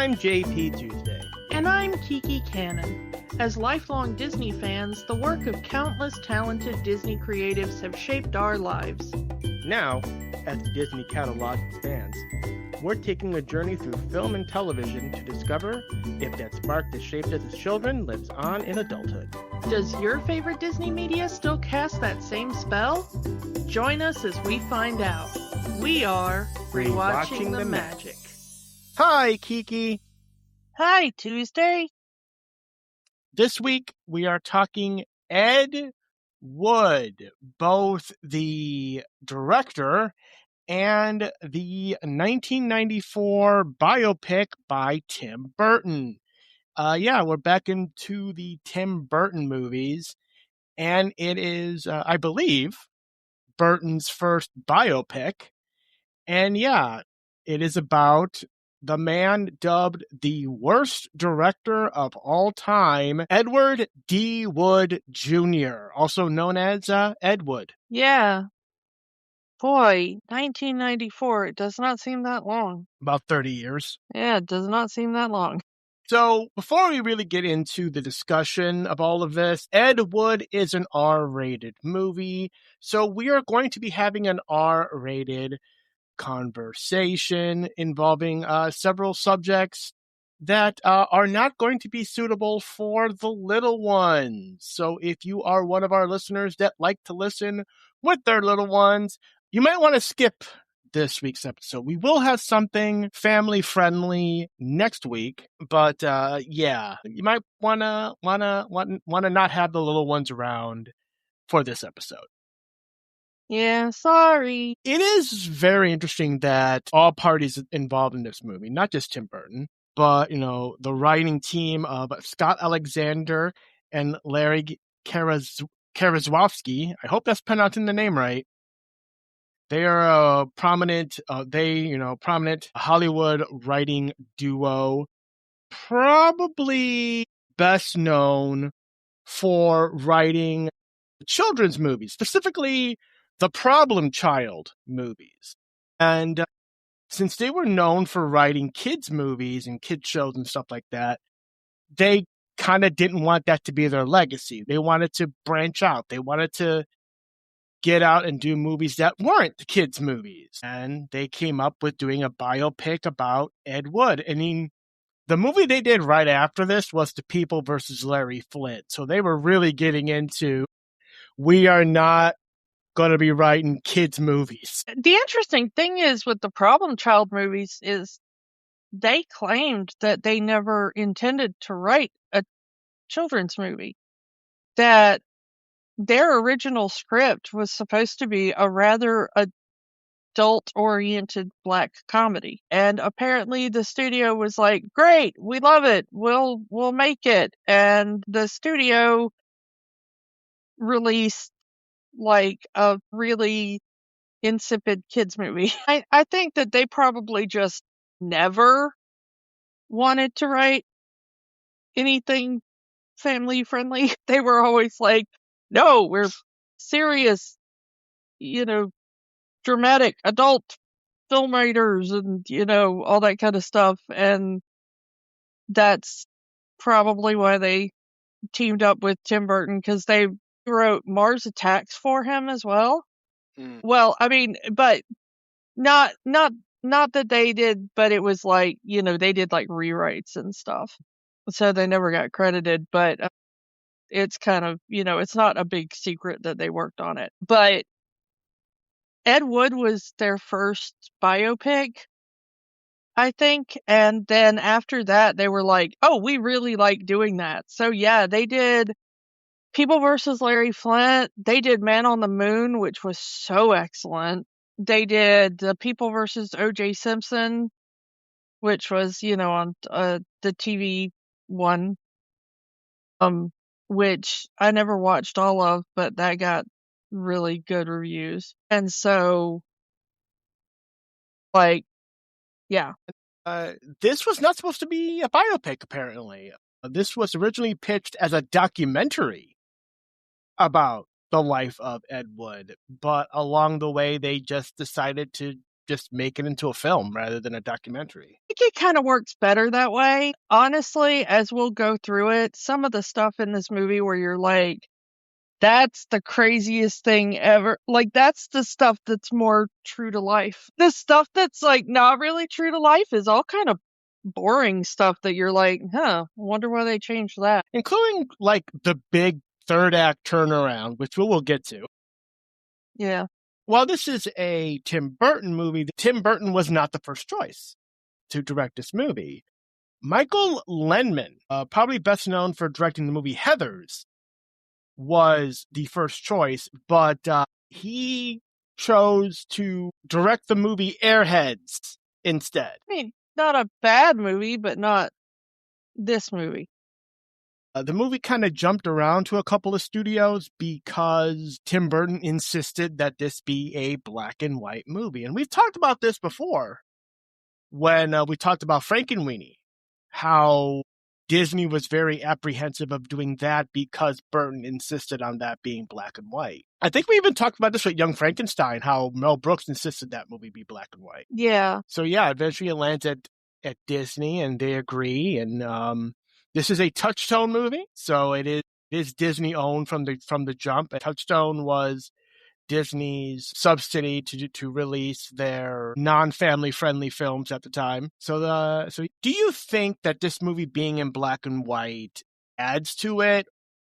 I'm JP Tuesday. And I'm Kiki Cannon. As lifelong Disney fans, the work of countless talented Disney creatives have shaped our lives. Now, as the Disney catalog expands, we're taking a journey through film and television to discover if that spark that shaped us as children lives on in adulthood. Does your favorite Disney media still cast that same spell? Join us as we find out. We are Rewatching the Magic. Hi, Kiki. Hi, Tuesday. This week, we are talking Ed Wood, both the director and the 1994 biopic by Tim Burton. We're back into the Tim Burton movies, and it is, I believe, Burton's first biopic. And it is about the man dubbed the worst director of all time, Edward D. Wood Jr., also known as Ed Wood. Yeah. Boy, 1994, it does not seem that long. About 30 years. Yeah, it does not seem that long. So before we really get into the discussion of all of this, Ed Wood is an R-rated movie. So we are going to be having an R-rated conversation involving several subjects that are not going to be suitable for the little ones. So if you are one of our listeners that like to listen with their little ones, you might want to skip this week's episode. We will have something family friendly next week, but you might wanna not have the little ones around for this episode. Yeah, sorry. It is very interesting that all parties involved in this movie, not just Tim Burton, but the writing team of Scott Alexander and Larry Karaszewski. I hope that's pronouncing the name right. They are a prominent Hollywood writing duo, probably best known for writing children's movies, specifically the Problem Child movies. And since they were known for writing kids movies and kids shows and stuff like that, they kind of didn't want that to be their legacy. They wanted to branch out. They wanted to get out and do movies that weren't the kids' movies. And they came up with doing a biopic about Ed Wood. I mean, the movie they did right after this was The People versus Larry Flint. So they were really getting into, we are not going to be writing kids' movies. The interesting thing is with the Problem Child movies is they claimed that they never intended to write a children's movie. That their original script was supposed to be a rather adult-oriented black comedy. And apparently the studio was like, great, we love it, we'll make it. And the studio released like a really insipid kids movie. I think that they probably just never wanted to write anything family friendly. They were always like, no, we're serious, dramatic adult film writers and, all that kind of stuff. And that's probably why they teamed up with Tim Burton, because they wrote Mars Attacks for him as well. Well, I mean, but not that they did, but it was like, they did like rewrites and stuff. So they never got credited, but it's kind of, it's not a big secret that they worked on it. But Ed Wood was their first biopic, I think. And then after that, they were like, oh, we really like doing that. So yeah, they did People versus Larry Flint. They did Man on the Moon, which was so excellent. They did the People versus O.J. Simpson, which was, on the TV one, which I never watched all of, but that got really good reviews. And so, this was not supposed to be a biopic, apparently. This was originally pitched as a documentary about the life of Ed Wood, but along the way, they just decided to just make it into a film rather than a documentary. I think it kind of works better that way. Honestly, as we'll go through it, some of the stuff in this movie where you're like, that's the craziest thing ever. Like, that's the stuff that's more true to life. The stuff that's, like, not really true to life is all kind of boring stuff that you're like, huh, wonder why they changed that. Including, like, the big third act turnaround, which we'll get to. Yeah. While this is a Tim Burton movie, Tim Burton was not the first choice to direct this movie. Michael Lehman, probably best known for directing the movie Heathers, was the first choice, but he chose to direct the movie Airheads instead. I mean, not a bad movie, but not this movie. The movie kind of jumped around to a couple of studios because Tim Burton insisted that this be a black and white movie. And we've talked about this before when we talked about Frankenweenie, how Disney was very apprehensive of doing that because Burton insisted on that being black and white. I think we even talked about this with Young Frankenstein, how Mel Brooks insisted that movie be black and white. Yeah. So yeah, eventually it lands at Disney and they agree. And this is a Touchstone movie, so it is Disney owned from the jump. Touchstone was Disney's subsidy to release their non-family friendly films at the time. So do you think that this movie being in black and white adds to it,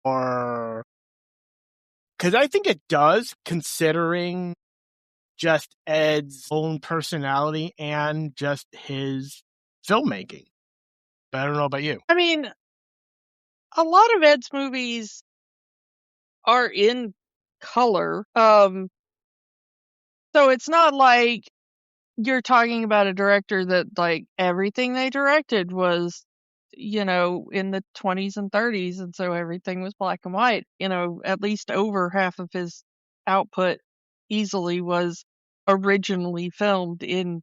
or because I think it does, considering just Ed's own personality and just his filmmaking. But I don't know about you. I mean, a lot of Ed's movies are in color. So it's not like you're talking about a director that, like, everything they directed was, in the 20s and 30s, and so everything was black and white. At least over half of his output easily was originally filmed in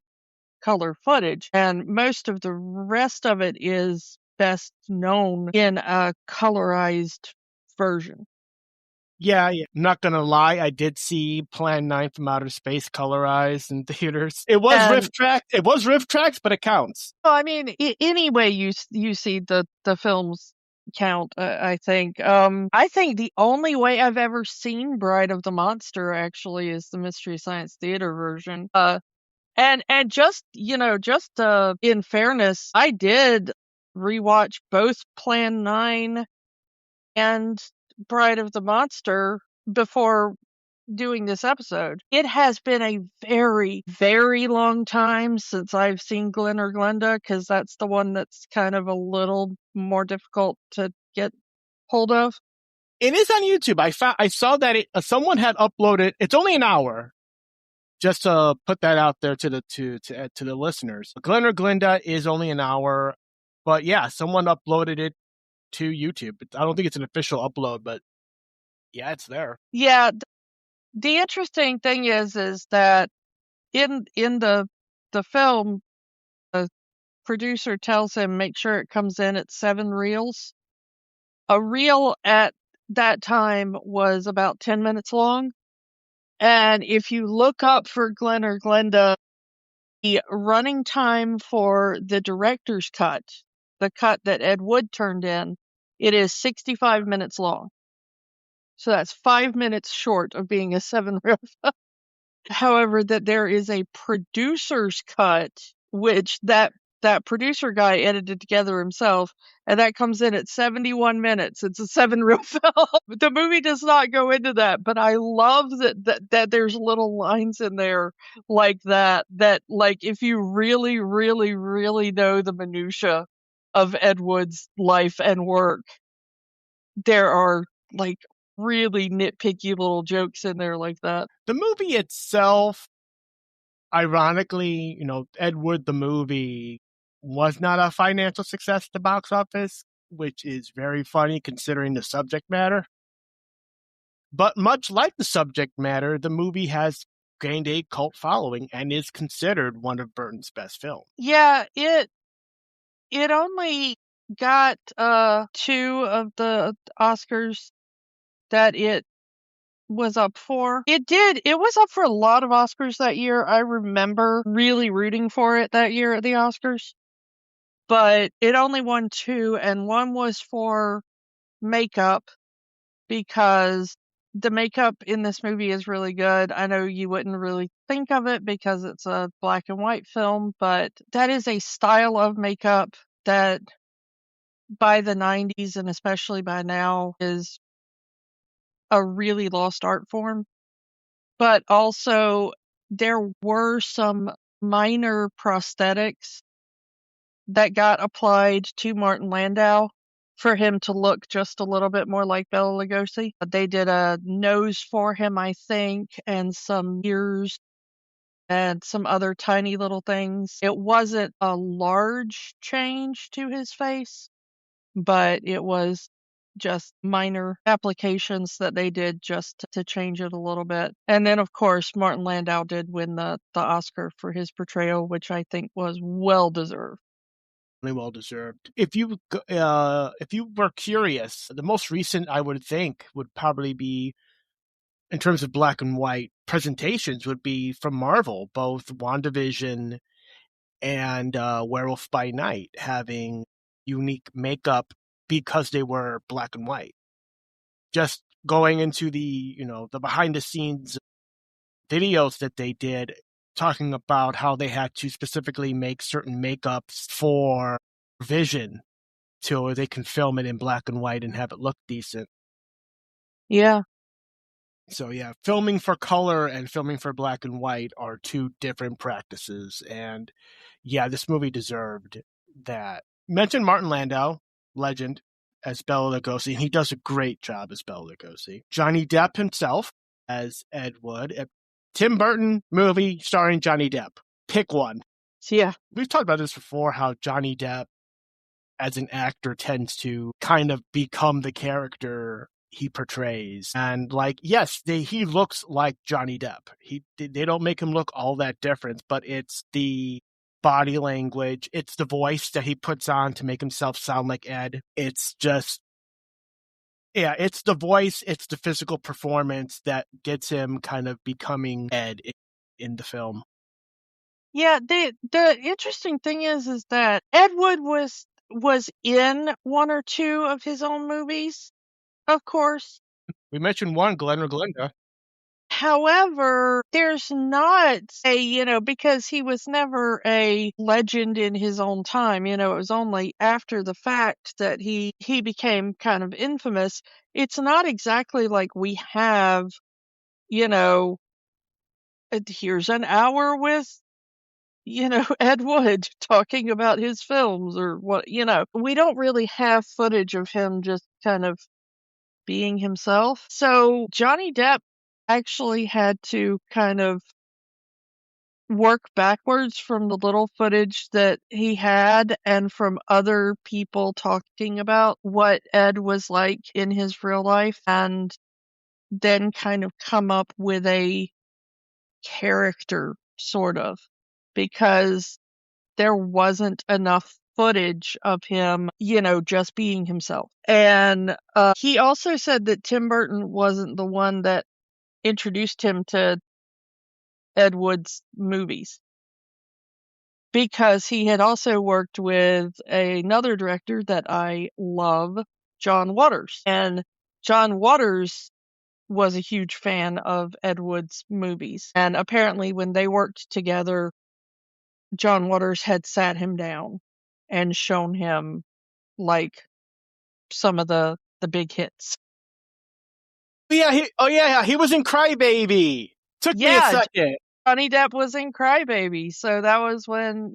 color footage, and most of the rest of it is best known in a colorized version. Yeah, I'm not gonna lie, I did see Plan 9 from Outer Space colorized in theaters. It was riff tracks, but it counts. Well, I mean, any way you see the films count, I think. I think the only way I've ever seen Bride of the Monster actually is the Mystery Science Theater version. And just in fairness, I did rewatch both Plan 9 and Bride of the Monster before doing this episode. It has been a very, very long time since I've seen Glen or Glenda, because that's the one that's kind of a little more difficult to get hold of. It is on YouTube. I saw that someone had uploaded. It's only an hour. Just to put that out there to the listeners, Glen or Glenda is only an hour, but yeah, someone uploaded it to YouTube. I don't think it's an official upload, but yeah, it's there. Yeah, the interesting thing is that in the film, the producer tells him make sure it comes in at 7 reels. A reel at that time was about 10 minutes long. And if you look up for Glen or Glenda, the running time for the director's cut, the cut that Ed Wood turned in, it is 65 minutes long. So that's 5 minutes short of being a 7-reel film. However, that there is a producer's cut, which that producer guy edited together himself, and that comes in at 71 minutes. It's a 7-reel film. The movie does not go into that, but I love that there's little lines in there like that, like, if you really, really, really know the minutia of Ed Wood's life and work, there are, like, really nitpicky little jokes in there like that. The movie itself, ironically, Ed Wood, the movie, was not a financial success at the box office, which is very funny considering the subject matter. But much like the subject matter, the movie has gained a cult following and is considered one of Burton's best films. Yeah, it only got 2 of the Oscars that it was up for. It was up for a lot of Oscars that year. I remember really rooting for it that year at the Oscars. But it only won 2, and one was for makeup, because the makeup in this movie is really good. I know you wouldn't really think of it because it's a black and white film, but that is a style of makeup that by the 90s and especially by now is a really lost art form. But also there were some minor prosthetics that got applied to Martin Landau for him to look just a little bit more like Bela Lugosi. They did a nose for him, I think, and some ears and some other tiny little things. It wasn't a large change to his face, but it was just minor applications that they did just to change it a little bit. And then, of course, Martin Landau did win the Oscar for his portrayal, which I think was well deserved. Well deserved. If you were curious, the most recent I would think would probably be, in terms of black and white presentations, would be from Marvel, both WandaVision and Werewolf by Night having unique makeup because they were black and white. Just going into the behind the scenes videos that they did, talking about how they had to specifically make certain makeups for Vision so they can film it in black and white and have it look decent. Yeah. So yeah, filming for color and filming for black and white are two different practices. And yeah, this movie deserved that. Mention Martin Landau, legend, as Bela Lugosi, and he does a great job as Bela Lugosi. Johnny Depp himself as Ed Wood. A Tim Burton movie starring Johnny Depp. Pick one. Yeah. We've talked about this before, how Johnny Depp as an actor tends to kind of become the character he portrays. And yes, he looks like Johnny Depp. They don't make him look all that different, but it's the body language, it's the voice that he puts on to make himself sound like Ed. It's just, yeah, it's the voice, it's the physical performance that gets him kind of becoming Ed in the film. Yeah, the interesting thing is that Ed Wood was in one or two of his own movies, of course. We mentioned one, Glenn or Glenda. However, there's not because he was never a legend in his own time. It was only after the fact that he became kind of infamous. It's not exactly like we have, here's an hour with Ed Wood talking about his films or what, we don't really have footage of him just kind of being himself. So Johnny Depp actually had to kind of work backwards from the little footage that he had and from other people talking about what Ed was like in his real life, and then kind of come up with a character, sort of, because there wasn't enough footage of him, just being himself. And he also said that Tim Burton wasn't the one that introduced him to Ed Wood's movies, because he had also worked with another director that I love, John Waters. And John Waters was a huge fan of Ed Wood's movies. And apparently when they worked together, John Waters had sat him down and shown him some of the big hits. Yeah, he was in Crybaby. Took me a second. Johnny Depp was in Crybaby. So that was when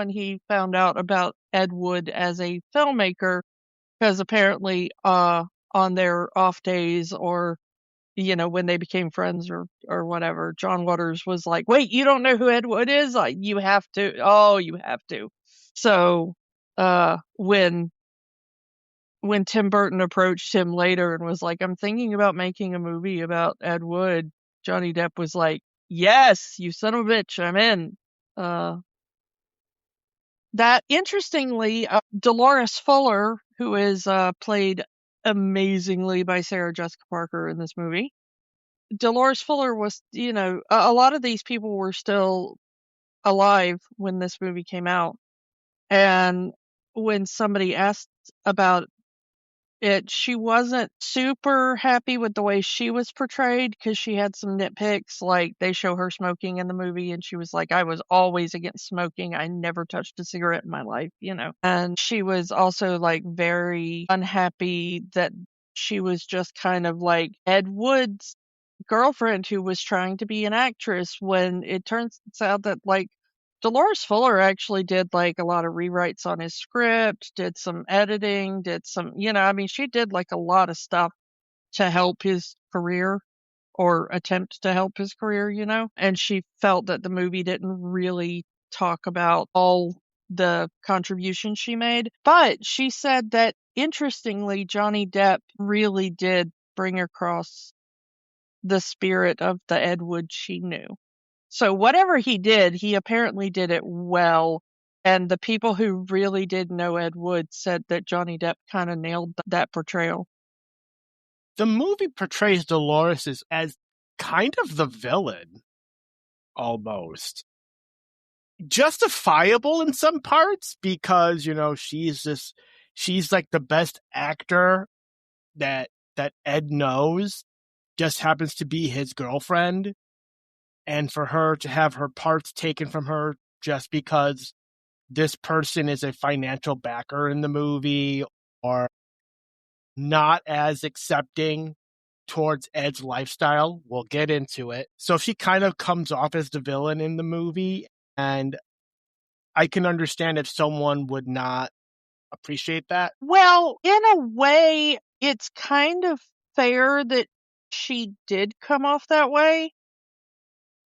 he found out about Ed Wood as a filmmaker, because apparently on their off days, or when they became friends or whatever, John Waters was like, "Wait, you don't know who Ed Wood is? Like, you have to. Oh, you have to." So, when Tim Burton approached him later and was like, "I'm thinking about making a movie about Ed Wood," Johnny Depp was like, "Yes, you son of a bitch, I'm in." That, interestingly, Dolores Fuller, who is played amazingly by Sarah Jessica Parker in this movie, Dolores Fuller was, a lot of these people were still alive when this movie came out. And when somebody asked about it, she wasn't super happy with the way she was portrayed because she had some nitpicks. Like, they show her smoking in the movie, and she was like, I was always against smoking. I never touched a cigarette in my life. And she was also, like, very unhappy that she was just kind of like Ed Wood's girlfriend who was trying to be an actress, when it turns out that, like, Dolores Fuller actually did, like, a lot of rewrites on his script, did some editing, did some, I mean, she did, like, a lot of stuff to help his career, or attempt to help his career. And she felt that the movie didn't really talk about all the contributions she made. But she said that, interestingly, Johnny Depp really did bring across the spirit of the Ed Wood she knew. So whatever he did, he apparently did it well. And the people who really did know Ed Wood said that Johnny Depp kind of nailed that portrayal. The movie portrays Dolores as kind of the villain, almost. Justifiable in some parts because, she's like the best actor that Ed knows, just happens to be his girlfriend. And for her to have her parts taken from her just because this person is a financial backer in the movie, or not as accepting towards Ed's lifestyle. We'll get into it. So she kind of comes off as the villain in the movie, and I can understand if someone would not appreciate that. Well, in a way, it's kind of fair that she did come off that way,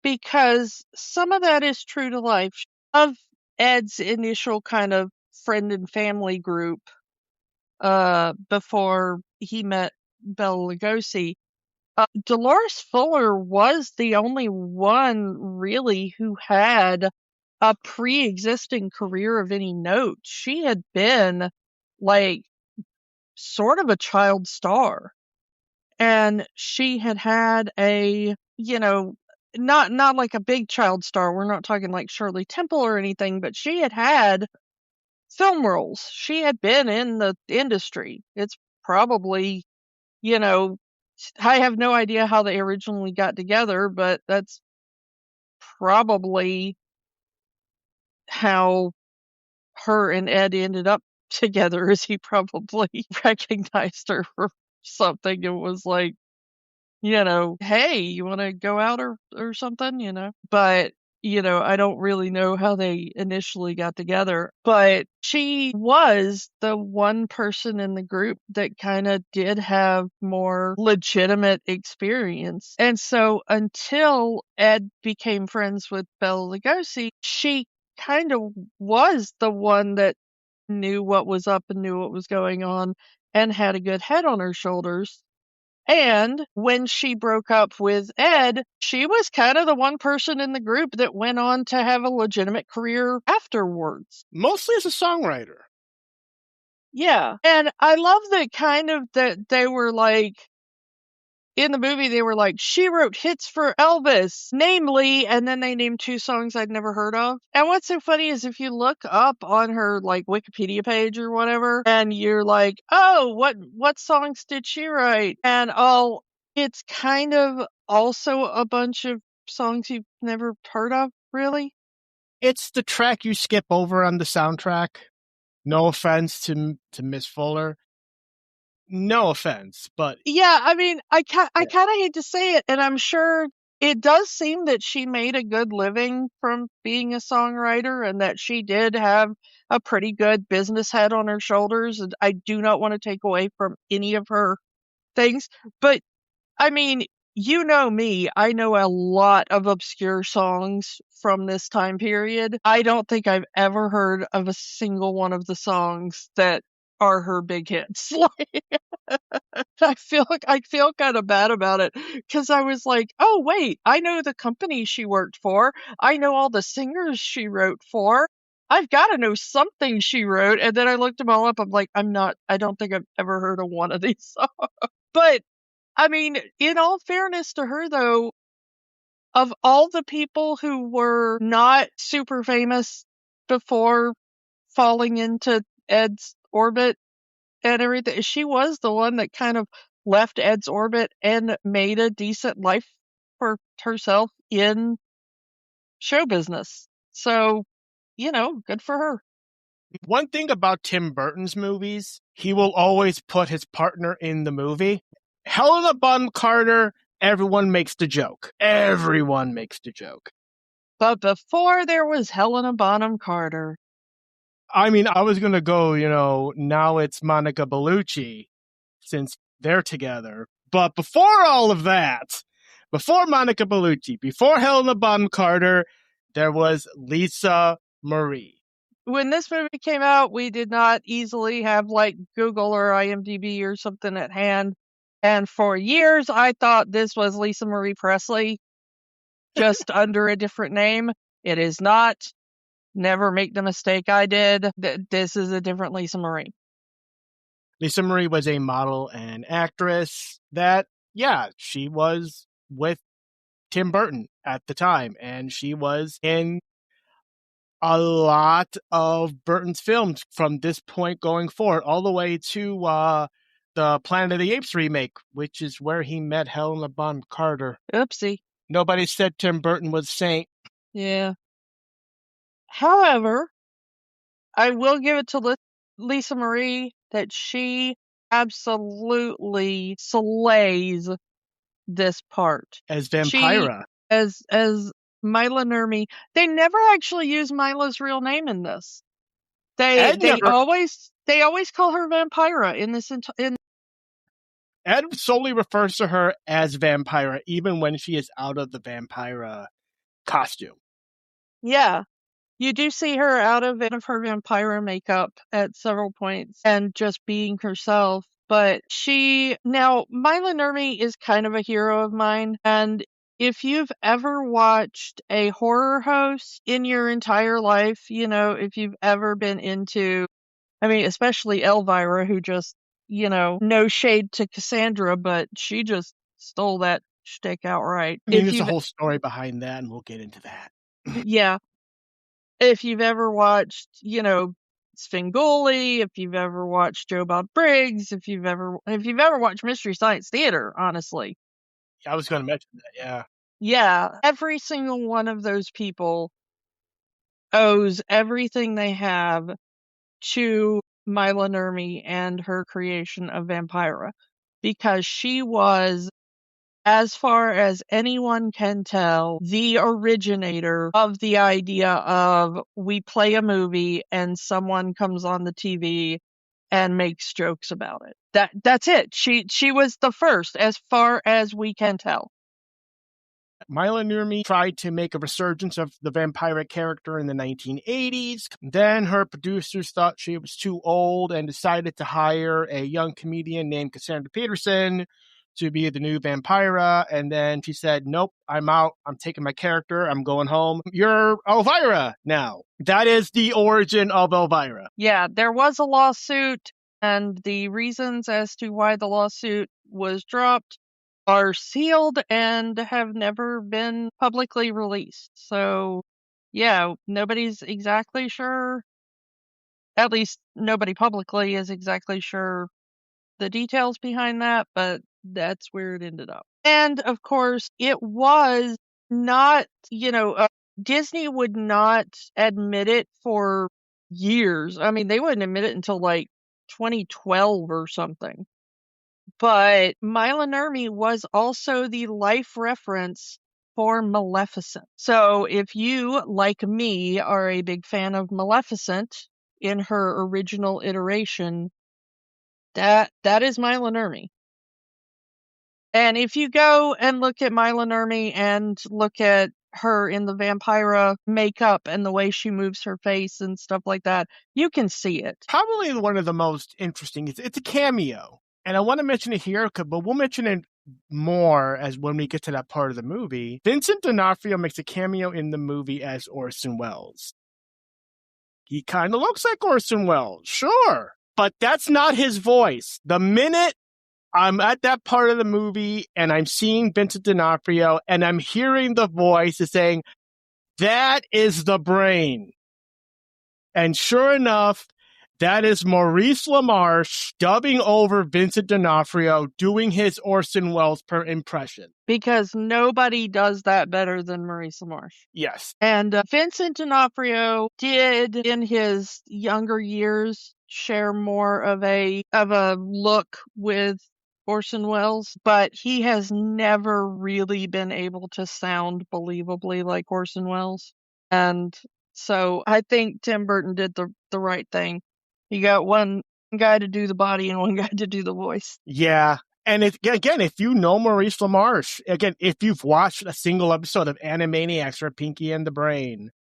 because some of that is true to life. Of Ed's initial kind of friend and family group, before he met Bela Lugosi, Dolores Fuller was the only one really who had a pre-existing career of any note. She had been, like, sort of a child star, and she had a, not like a big child star. We're not talking like Shirley Temple or anything, but she had film roles. She had been in the industry. It's probably, I have no idea how they originally got together, but that's probably how her and Ed ended up together, is he probably recognized her for something and was like, hey, you want to go out or something. But, I don't really know how they initially got together. But she was the one person in the group that kind of did have more legitimate experience. And so until Ed became friends with Bela Lugosi, she kind of was the one that knew what was up and knew what was going on and had a good head on her shoulders. And when she broke up with Ed, she was kind of the one person in the group that went on to have a legitimate career afterwards. Mostly as a songwriter. Yeah. And I love that they were like, in the movie, they were like, she wrote hits for Elvis, namely, and then they named 2 songs I'd never heard of. And what's so funny is if you look up on her, like, Wikipedia page or whatever, and you're like, oh, what songs did she write? And it's kind of also a bunch of songs you've never heard of, really. It's the track you skip over on the soundtrack. No offense to Miss Fuller. No offense, but yeah, I mean, I kind of hate to say it, and I'm sure it does seem that she made a good living from being a songwriter, and that she did have a pretty good business head on her shoulders. And I do not want to take away from any of her things, but I mean, you know me, I know a lot of obscure songs from this time period. I don't think I've ever heard of a single one of the songs that are her big hits. I feel kind of bad about it, because I was like, oh wait, I know the company she worked for. I know all the singers she wrote for. I've got to know something she wrote. And then I looked them all up. I'm like, I don't think I've ever heard of one of these songs. But I mean, in all fairness to her, though, of all the people who were not super famous before falling into Ed's orbit and everything, she was the one that kind of left Ed's orbit and made a decent life for herself in show business. So, good for her. One thing about Tim Burton's movies, he will always put his partner in the movie. Helena Bonham Carter, everyone makes the joke. Everyone makes the joke. But before there was Helena Bonham Carter. I mean, I was going to go, now it's Monica Bellucci, since they're together. But before all of that, before Monica Bellucci, before Helena Bonham Carter, there was Lisa Marie. When this movie came out, we did not easily have like Google or IMDb or something at hand. And for years, I thought this was Lisa Marie Presley, just under a different name. It is not. Never make the mistake I did. This is a different Lisa Marie. Lisa Marie was a model and actress that, she was with Tim Burton at the time, and she was in a lot of Burton's films from this point going forward, all the way to the Planet of the Apes remake, which is where he met Helena Bonham Carter. Oopsie. Nobody said Tim Burton was Saint. Yeah. However, I will give it to Lisa Marie that she absolutely slays this part. As Vampira. As Mila Nurmi. They never actually use Mila's real name in this. They always call her Vampira in this Ed solely refers to her as Vampira, even when she is out of the Vampira costume. Yeah. You do see her out of her Vampira makeup at several points and just being herself. But now Mila Nurmi is kind of a hero of mine. And if you've ever watched a horror host in your entire life, if you've ever been into, especially Elvira, who just, no shade to Cassandra, but she just stole that shtick outright. There's a whole story behind that, and we'll get into that. Yeah. If you've ever watched, Svengoolie, if you've ever watched Joe Bob Briggs, if you've ever watched Mystery Science Theater, honestly. Yeah, I was going to mention that, yeah. Yeah, every single one of those people owes everything they have to Mila Nurmi and her creation of Vampira, because she was, as far as anyone can tell, the originator of the idea of we play a movie and someone comes on the TV and makes jokes about it. That's it. She was the first, as far as we can tell. Mila Nurmi tried to make a resurgence of the Vampira character in the 1980s. Then her producers thought she was too old and decided to hire a young comedian named Cassandra Peterson to be the new Vampira. And then she said, nope, I'm out. I'm taking my character. I'm going home. You're Elvira now. That is the origin of Elvira. Yeah, there was a lawsuit, and the reasons as to why the lawsuit was dropped are sealed and have never been publicly released. So, yeah, nobody's exactly sure. At least nobody publicly is exactly sure the details behind that, but that's where it ended up. And of course, it was not, Disney would not admit it for years. They wouldn't admit it until like 2012 or something. But Mila Nurmi was also the life reference for Maleficent. So if you, like me, are a big fan of Maleficent in her original iteration, that is Mila Nurmi. And if you go and look at Mila Nurmi and look at her in the Vampira makeup and the way she moves her face and stuff like that, you can see it. Probably one of the most interesting. It's a cameo. And I want to mention it here, but we'll mention it more as when we get to that part of the movie. Vincent D'Onofrio makes a cameo in the movie as Orson Welles. He kind of looks like Orson Welles, sure, but that's not his voice. The minute I'm at that part of the movie and I'm seeing Vincent D'Onofrio and I'm hearing the voice is saying, that is the brain. And sure enough, that is Maurice LaMarche dubbing over Vincent D'Onofrio doing his Orson Welles impression. Because nobody does that better than Maurice LaMarche. Yes. And Vincent D'Onofrio did, in his younger years, share more of a look with Orson Welles, but he has never really been able to sound believably like Orson Welles. And so I think Tim Burton did the right thing. He got one guy to do the body and one guy to do the voice. Yeah. And again, if you know Maurice LaMarche, again, if you've watched a single episode of Animaniacs or Pinky and the Brain,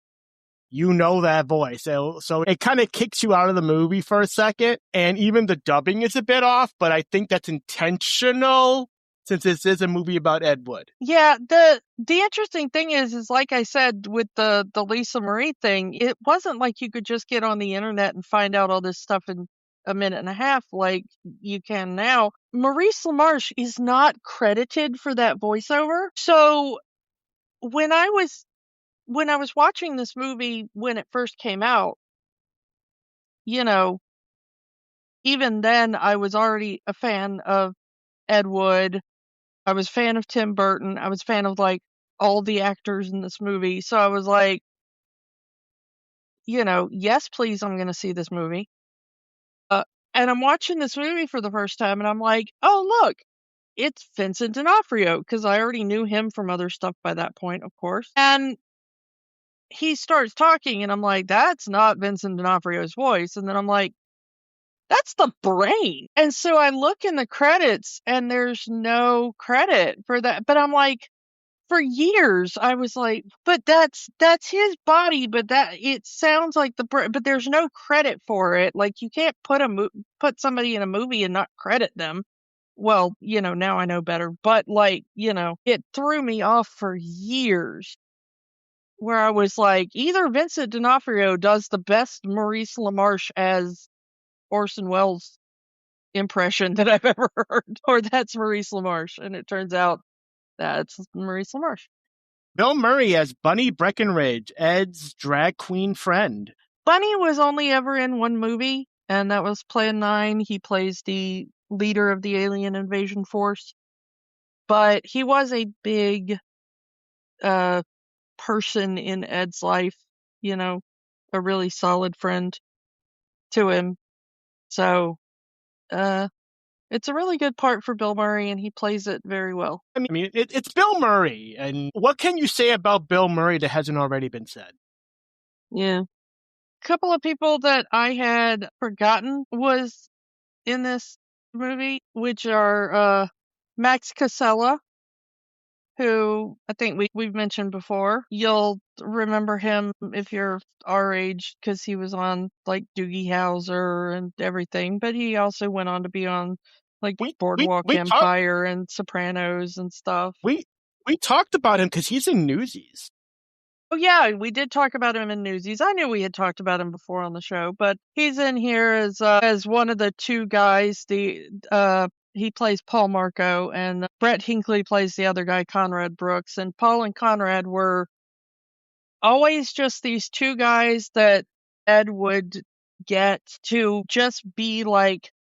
you know that voice. So it kind of kicks you out of the movie for a second. And even the dubbing is a bit off, but I think that's intentional since this is a movie about Ed Wood. Yeah, the interesting thing is like I said with the Lisa Marie thing, it wasn't like you could just get on the internet and find out all this stuff in a minute and a half like you can now. Maurice LaMarche is not credited for that voiceover. So when I was watching this movie when it first came out, you know, even then I was already a fan of Ed Wood. I was a fan of Tim Burton. I was a fan of like all the actors in this movie. So I was like, yes, please, I'm going to see this movie. And I'm watching this movie for the first time and I'm like, oh, look, it's Vincent D'Onofrio, because I already knew him from other stuff by that point, of course. And he starts talking and I'm like, that's not Vincent D'Onofrio's voice. And then I'm like, that's the brain. And so I look in the credits and there's no credit for that. But I'm like, for years I was like, but that's his body, but that it sounds like but there's no credit for it. Like you can't put somebody in a movie and not credit them. Well, now I know better, but like, it threw me off for years where I was like, either Vincent D'Onofrio does the best Maurice LaMarche as Orson Welles impression that I've ever heard, or that's Maurice LaMarche. And it turns out that's Maurice LaMarche. Bill Murray as Bunny Breckenridge, Ed's drag queen friend. Bunny was only ever in one movie, and that was Plan 9. He plays the leader of the alien invasion force. But he was a big person in Ed's life, a really solid friend to him. So it's a really good part for Bill Murray, and he plays it very well. I mean, it's Bill Murray, and what can you say about Bill Murray that hasn't already been said? Yeah. A couple of people that I had forgotten was in this movie, which are Max Casella, who I think we've mentioned before. You'll remember him if you're our age because he was on like Doogie Howser and everything, but he also went on to be on like Boardwalk Empire and Sopranos and stuff. We talked about him because he's in Newsies. Oh yeah, we did talk about him in Newsies. I knew we had talked about him before on the show, but he's in here as one of the two guys. He plays Paul Marco, and Brett Hinckley plays the other guy, Conrad Brooks. And Paul and Conrad were always just these two guys that Ed would get to just be like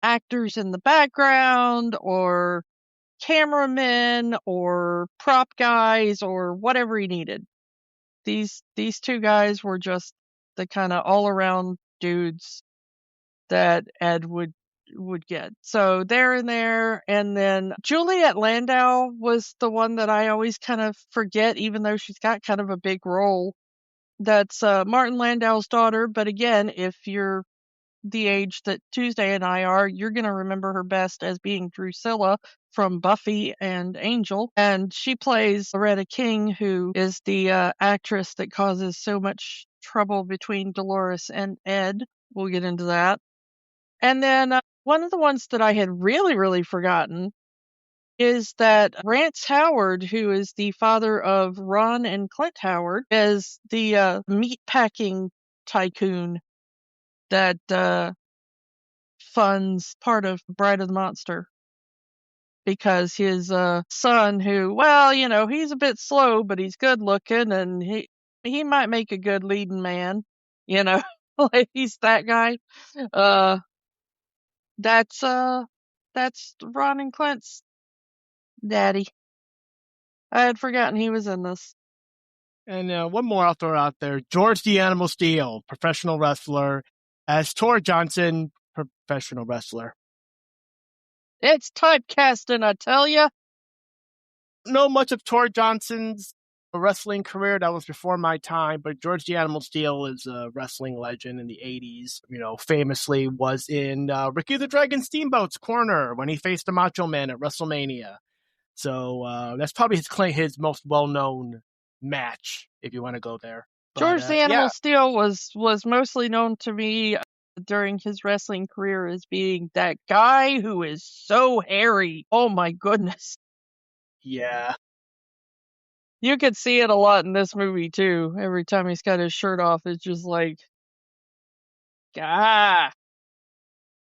actors in the background or cameramen or prop guys or whatever he needed. These two guys were just the kind of all around dudes that Ed would get. So they're in there. And then Juliet Landau was the one that I always kind of forget, even though she's got kind of a big role. That's Martin Landau's daughter. But again, if you're the age that Tuesday and I are, you're going to remember her best as being Drusilla from Buffy and Angel. And she plays Loretta King, who is the actress that causes so much trouble between Dolores and Ed. We'll get into that. And then one of the ones that I had really, really forgotten is that Rance Howard, who is the father of Ron and Clint Howard, is the meat packing tycoon that funds part of Bride of the Monster. because his son, who, well, he's a bit slow, but he's good looking, and he might make a good leading man, like he's that guy. Uh, that's Ron and Clint's daddy. I had forgotten he was in this. And one more I'll throw out there. George the Animal Steel, professional wrestler, as Tor Johnson, professional wrestler. It's typecasting, I tell ya. Know much of Tor Johnson's wrestling career. That was before my time, but George the Animal Steel is a wrestling legend in the 80s. Famously was in Ricky the Dragon Steamboat's corner when he faced the Macho Man at WrestleMania. So that's probably his most well-known match, if you want to go there. George the Animal Steel was mostly known to me during his wrestling career as being that guy who is so hairy. Oh my goodness. Yeah. You could see it a lot in this movie too. Every time he's got his shirt off, it's just like, ah.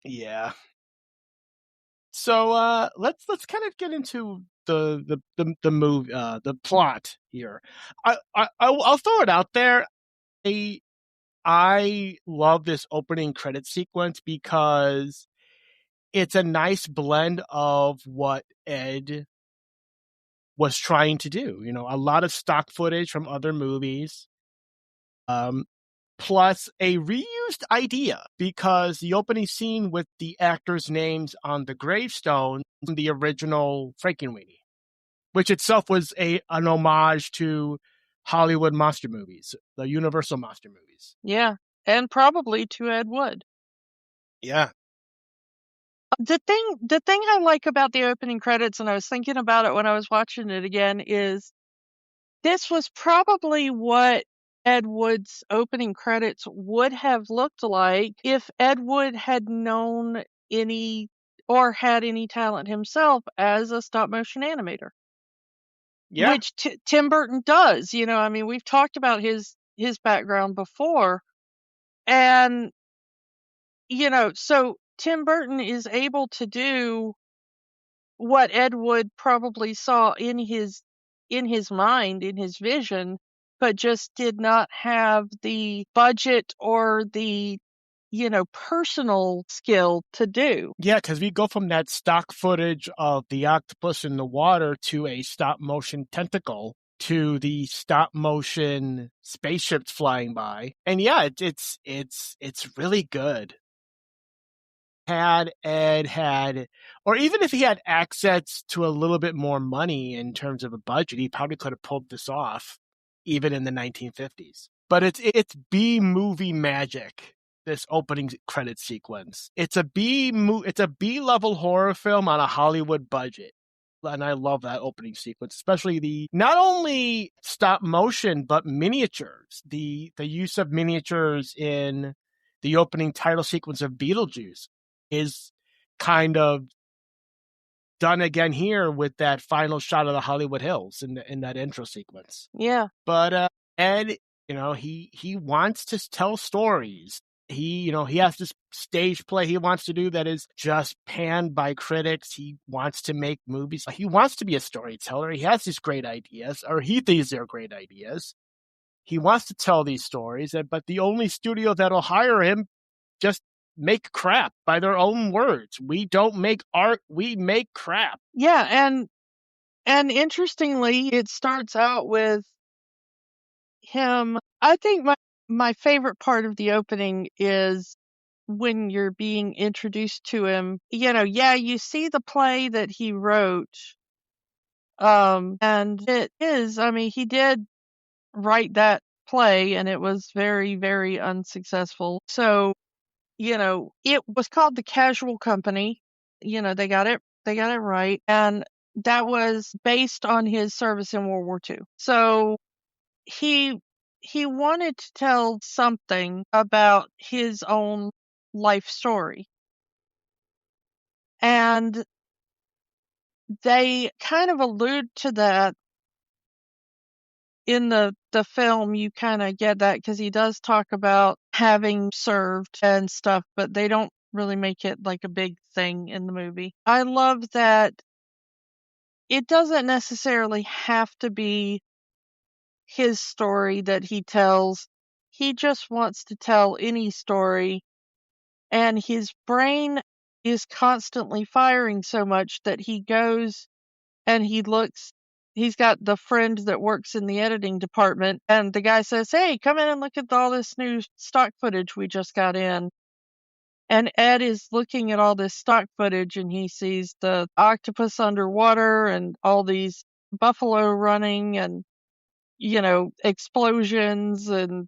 Yeah. So let's kind of get into the movie, the plot here. I'll throw it out there. I love this opening credit sequence because it's a nice blend of what Ed was trying to do. A lot of stock footage from other movies, plus a reused idea, because the opening scene with the actors' names on the gravestone from the original Frankenweenie, which itself was an homage to Hollywood monster movies, the Universal monster movies. Yeah, and probably to Ed Wood. Yeah. The thing I like about the opening credits, and I was thinking about it when I was watching it again, is this was probably what Ed Wood's opening credits would have looked like if Ed Wood had known any or had any talent himself as a stop motion animator. Yeah. Which Tim Burton does. We've talked about his background before. And, so Tim Burton is able to do what Ed Wood probably saw in his mind, in his vision, but just did not have the budget or the, personal skill to do. Yeah, because we go from that stock footage of the octopus in the water to a stop motion tentacle to the stop motion spaceships flying by. And yeah, it's really good. Had Ed had, or even if he had access to a little bit more money in terms of a budget, he probably could have pulled this off, even in the 1950s. But it's B movie magic. This opening credit sequence. It's a B level horror film on a Hollywood budget. And I love that opening sequence, especially the not only stop motion but miniatures. The use of miniatures in the opening title sequence of Beetlejuice is kind of done again here with that final shot of the Hollywood Hills in that intro sequence. Yeah. But Ed, he wants to tell stories. He has this stage play he wants to do that is just panned by critics. He wants to make movies. He wants to be a storyteller. He has these great ideas, or he thinks they're great ideas. He wants to tell these stories, but the only studio that'll hire him just make crap by their own words. We don't make art, we make crap. Yeah, and interestingly, it starts out with him. I think my favorite part of the opening is when you're being introduced to him. You see the play that he wrote. And it is, he did write that play, and it was very, very unsuccessful. So, it was called The Casual Company. They got it right. And that was based on his service in World War II. So he wanted to tell something about his own life story. And they kind of allude to that in the film. You kind of get that because he does talk about having served and stuff, but they don't really make it like a big thing in the movie. I love that it doesn't necessarily have to be his story that he tells. He just wants to tell any story, and his brain is constantly firing so much that he goes and he looks. He's got the friend that works in the editing department, and the guy says, "Hey, come in and look at all this new stock footage we just got in." And Ed is looking at all this stock footage, and he sees the octopus underwater and all these buffalo running and, explosions and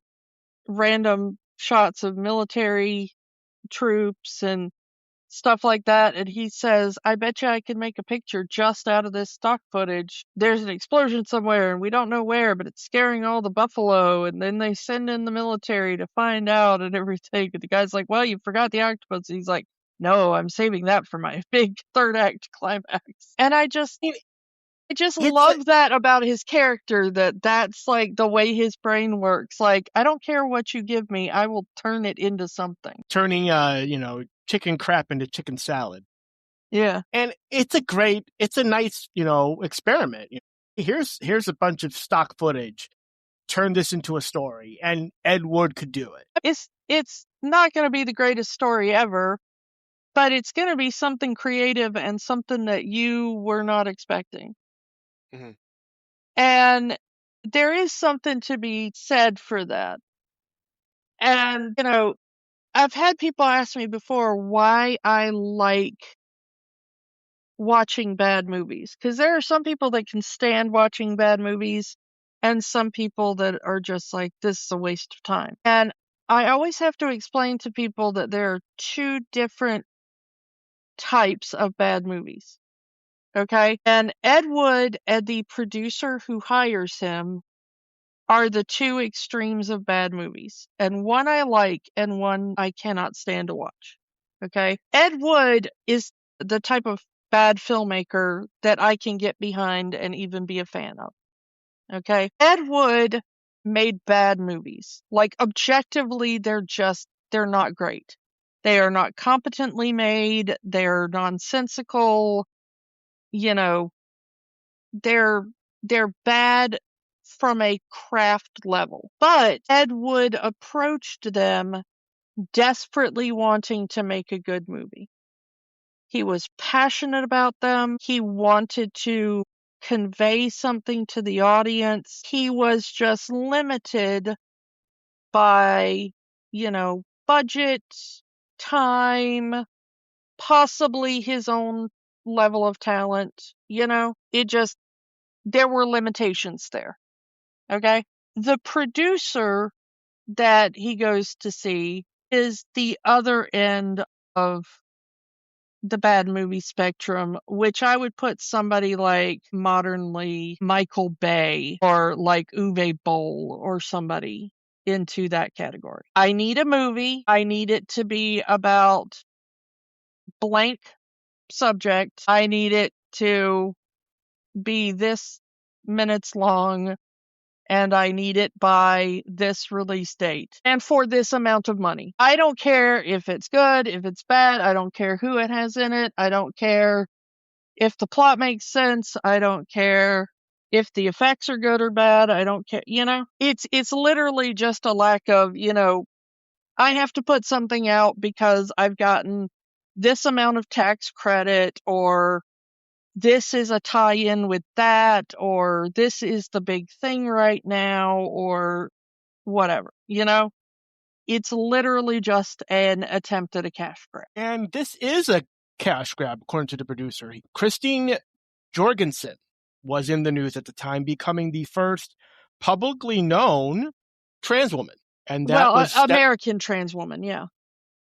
random shots of military troops and stuff like that. And he says, "I bet you I could make a picture just out of this stock footage. There's an explosion somewhere and we don't know where, but it's scaring all the buffalo. And then they send in the military to find out and everything." And the guy's like, "Well, you forgot the octopus." He's like, "No, I'm saving that for my big third act climax." And I just love that about his character, that's like the way his brain works. Like, I don't care what you give me, I will turn it into something. Turning, chicken crap into chicken salad. Yeah. And it's a nice, experiment. Here's a bunch of stock footage. Turn this into a story, and Ed Wood could do it. It's not going to be the greatest story ever, but it's going to be something creative and something that you were not expecting. Mm-hmm. And there is something to be said for that. And, I've had people ask me before why I like watching bad movies. Because there are some people that can stand watching bad movies, and some people that are just like, this is a waste of time. And I always have to explain to people that there are two different types of bad movies. Okay? And Ed Wood and the producer who hires him are the two extremes of bad movies. And one I like and one I cannot stand to watch. Okay? Ed Wood is the type of bad filmmaker that I can get behind and even be a fan of. Okay? Ed Wood made bad movies. Like, objectively, they're not great. They are not competently made. They're nonsensical. They're bad from a craft level. But Ed Wood approached them desperately wanting to make a good movie. He was passionate about them. He wanted to convey something to the audience. He was just limited by, budget, time, possibly his own level of talent. There were limitations there. Okay? The producer that he goes to see is the other end of the bad movie spectrum, which I would put somebody like modernly Michael Bay or like Uwe Boll or somebody into that category. I need a movie. I need it to be about blank subject. I need it to be this minutes long, and I need it by this release date and for this amount of money. I don't care if it's good, if it's bad. I don't care who it has in it. I don't care if the plot makes sense. I don't care if the effects are good or bad. I don't care. It's literally just a lack of, I have to put something out because I've gotten this amount of tax credit, or this is a tie-in with that, or this is the big thing right now, or whatever, It's literally just an attempt at a cash grab. And this is a cash grab, according to the producer. Christine Jorgensen was in the news at the time, becoming the first publicly known trans woman. And that was American trans woman, yeah.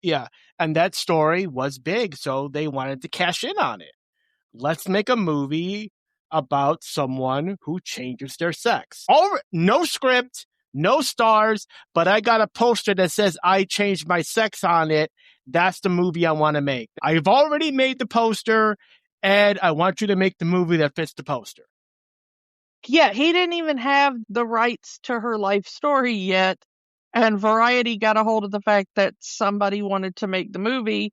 Yeah, and that story was big, so they wanted to cash in on it. Let's make a movie about someone who changes their sex. No script, no stars, but I got a poster that says I changed my sex on it. That's the movie I want to make. I've already made the poster, and I want you to make the movie that fits the poster. Yeah, he didn't even have the rights to her life story yet, and Variety got a hold of the fact that somebody wanted to make the movie,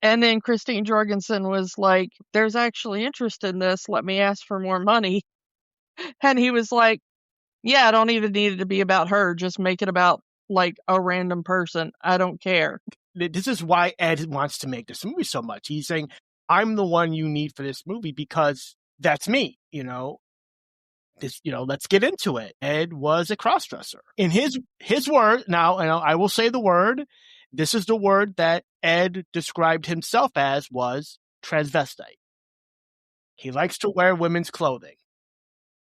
And then Christine Jorgensen was like, there's actually interest in this. Let me ask for more money. And he was like, yeah, I don't even need it to be about her. Just make it about like a random person. I don't care. This is why Ed wants to make this movie so much. He's saying, I'm the one you need for this movie because that's me, let's get into it. Ed was a crossdresser. In his word, now, I will say the word, this is the word that Ed described himself as, was transvestite. He likes to wear women's clothing.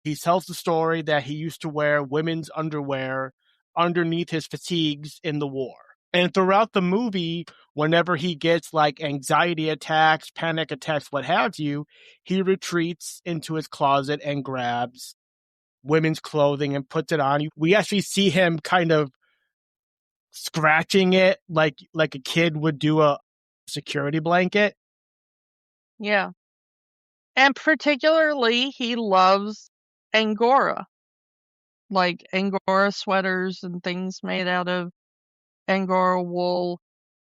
He tells the story that he used to wear women's underwear underneath his fatigues in the war. And throughout the movie, whenever he gets like anxiety attacks, panic attacks, what have you, he retreats into his closet and grabs women's clothing and puts it on. We actually see him kind of scratching it like a kid would do a security blanket. Yeah. And particularly, he loves Angora, like Angora sweaters and things made out of Angora wool.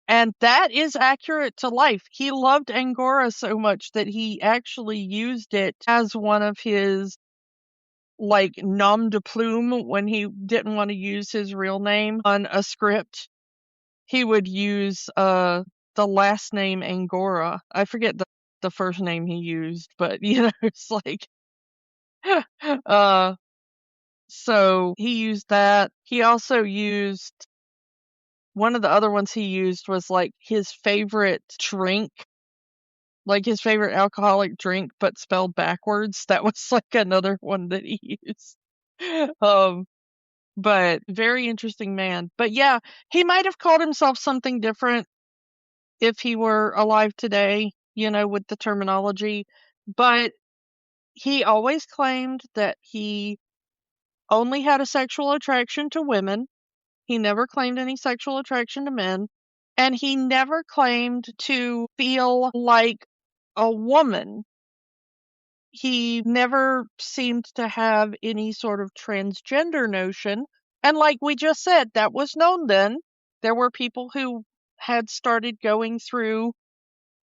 And that is accurate to life. He loved Angora so much that he actually used it as one of his like nom de plume when he didn't want to use his real name on a script. He would use the last name Angora. I forget the first name he used, but it's like so he used that. He also used one of the other ones he used was like his favorite drink, like his favorite alcoholic drink, but spelled backwards. That was like another one that he used. But very interesting man. But yeah, he might have called himself something different if he were alive today, with the terminology. But he always claimed that he only had a sexual attraction to women. He never claimed any sexual attraction to men. And he never claimed to feel like a woman. He never seemed to have any sort of transgender notion. And like we just said, that was known then. There were people who had started going through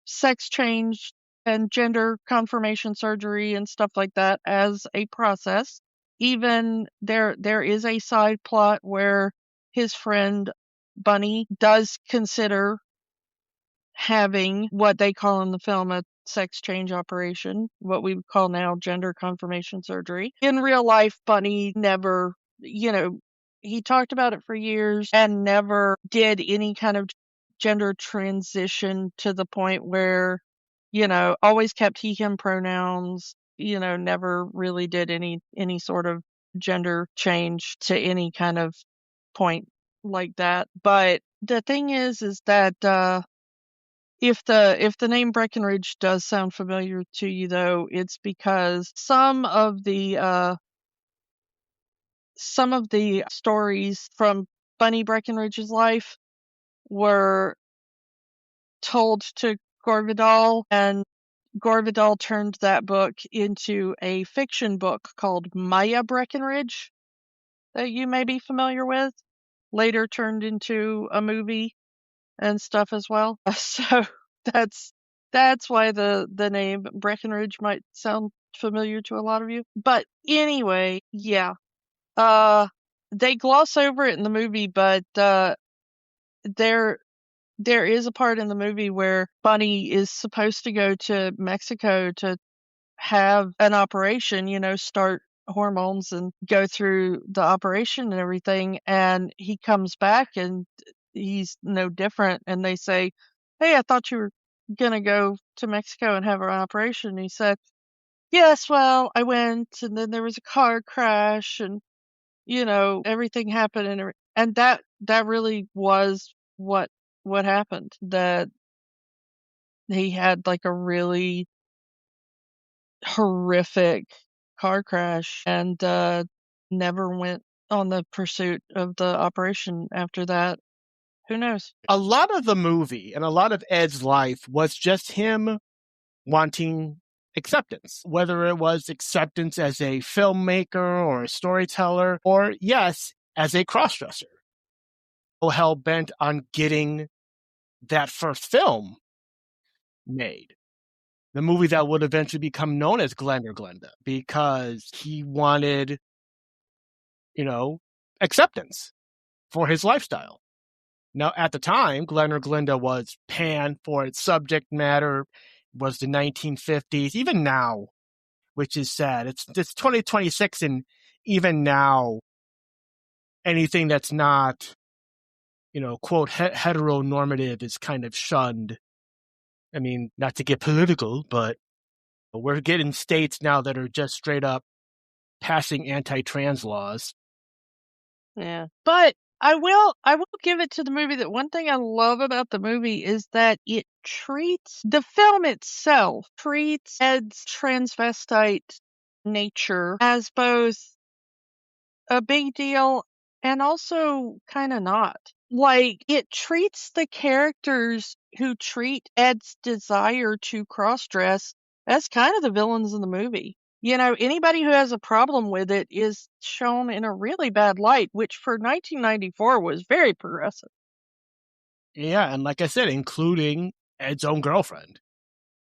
sex change and gender confirmation surgery and stuff like that as a process. Even there is a side plot where his friend Bunny does consider having what they call in the film a sex change operation, what we would call now gender confirmation surgery. In real life, Bunny never, he talked about it for years and never did any kind of gender transition to the point where, always kept he, him pronouns, never really did any sort of gender change to any kind of point like that. But the thing is that, if the name Breckenridge does sound familiar to you, though, it's because some of the stories from Bunny Breckenridge's life were told to Gore Vidal, and Gore Vidal turned that book into a fiction book called Maya Breckenridge that you may be familiar with. Later turned into a movie and stuff as well. So that's why the name Breckenridge might sound familiar to a lot of you. But anyway, yeah. They gloss over it in the movie, but there is a part in the movie where Bunny is supposed to go to Mexico to have an operation, start hormones and go through the operation and everything, and he comes back and he's no different, and they say, hey, I thought you were gonna go to Mexico and have an operation. And he said, yes, well, I went, and then there was a car crash, and everything happened, and that really was what happened, that he had like a really horrific car crash and never went on the pursuit of the operation after that. Who knows? A lot of the movie and a lot of Ed's life was just him wanting acceptance, whether it was acceptance as a filmmaker or a storyteller, or yes, as a crossdresser. Hell bent on getting that first film made. The movie that would eventually become known as Glenn or Glenda, because he wanted, acceptance for his lifestyle. Now, at the time, Glenn or Glenda was panned for its subject matter, was the 1950s, even now, which is sad. It's 2026, and even now, anything that's not, quote, heteronormative is kind of shunned. I mean, not to get political, but we're getting states now that are just straight up passing anti-trans laws. Yeah. But I will give it to the movie that one thing I love about the movie is that the film itself treats Ed's transvestite nature as both a big deal and also kind of not. Like, it treats the characters who treat Ed's desire to cross-dress as kind of the villains in the movie. Anybody who has a problem with it is shown in a really bad light, which for 1994 was very progressive. Yeah, and like I said, including Ed's own girlfriend,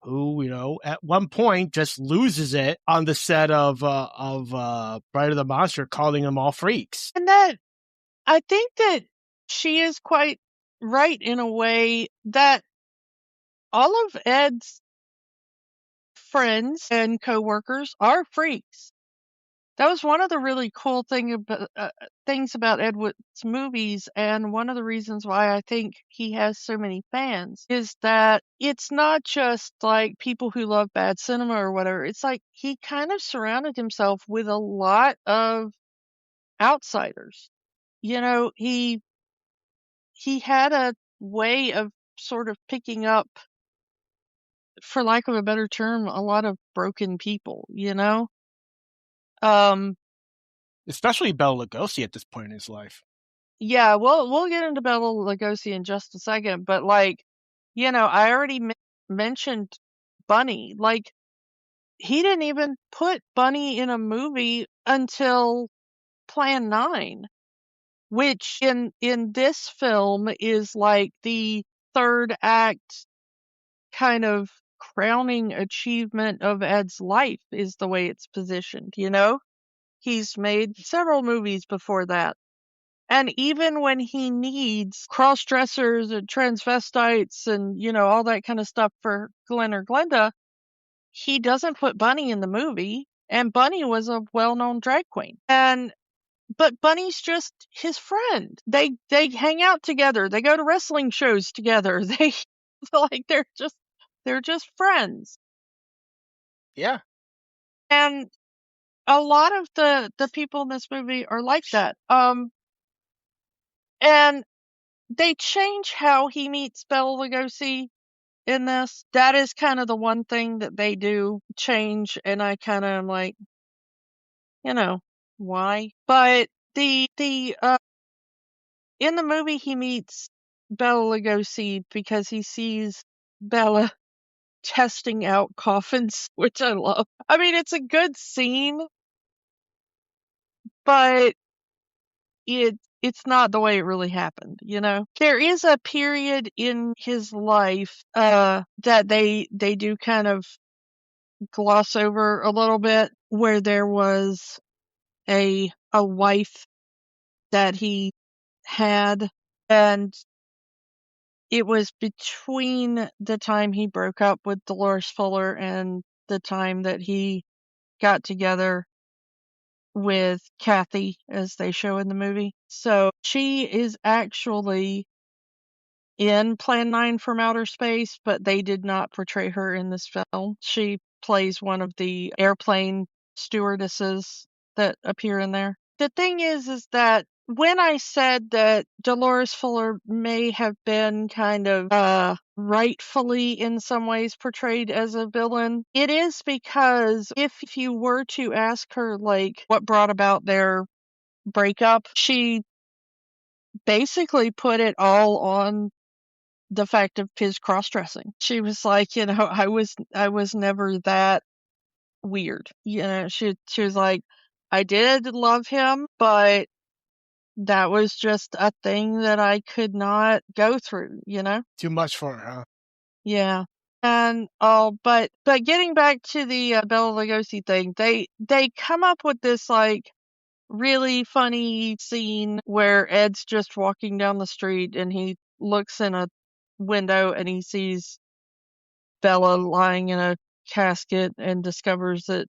who, at one point just loses it on the set of Bride of the Monster, calling them all freaks. And that, I think that she is quite right in a way that all of Ed's friends and coworkers are freaks. That was one of the really cool things about Ed Wood's movies, and one of the reasons why I think he has so many fans is that it's not just like people who love bad cinema or whatever. It's like he kind of surrounded himself with a lot of outsiders. He had a way of sort of picking up, for lack of a better term, a lot of broken people, Especially Bela Lugosi at this point in his life. Yeah, we'll get into Bela Lugosi in just a second, but I already mentioned Bunny. Like, he didn't even put Bunny in a movie until Plan 9, which in this film is like the third act kind of crowning achievement of Ed's life, is the way it's positioned, He's made several movies before that. And even when he needs cross-dressers and transvestites and, all that kind of stuff for Glenn or Glenda, he doesn't put Bunny in the movie. And Bunny was a well-known drag queen. But Bunny's just his friend. They hang out together. They go to wrestling shows together. They're just friends. Yeah. And a lot of the people in this movie are like that. And they change how he meets Bela Lugosi in this. That is kind of the one thing that they do change, and I kind of am like, why? But the in the movie he meets Bela Lugosi because he sees Bella testing out coffins, which I love. I mean, it's a good scene, but it's not the way it really happened, There is a period in his life that they do kind of gloss over a little bit, where there was a wife that he had, and it was between the time he broke up with Dolores Fuller and the time that he got together with Kathy, as they show in the movie. So she is actually in Plan 9 from Outer Space, but they did not portray her in this film. She plays one of the airplane stewardesses that appear in there. The thing is that when I said that Dolores Fuller may have been kind of rightfully in some ways portrayed as a villain, it is because if you were to ask her, like, what brought about their breakup, she basically put it all on the fact of his cross-dressing. She was like, I was never that weird. She was like, I did love him, but that was just a thing that I could not go through, Too much for her, huh? Yeah. And but getting back to the Bela Lugosi thing, they come up with this like really funny scene where Ed's just walking down the street and he looks in a window and he sees Bella lying in a casket and discovers that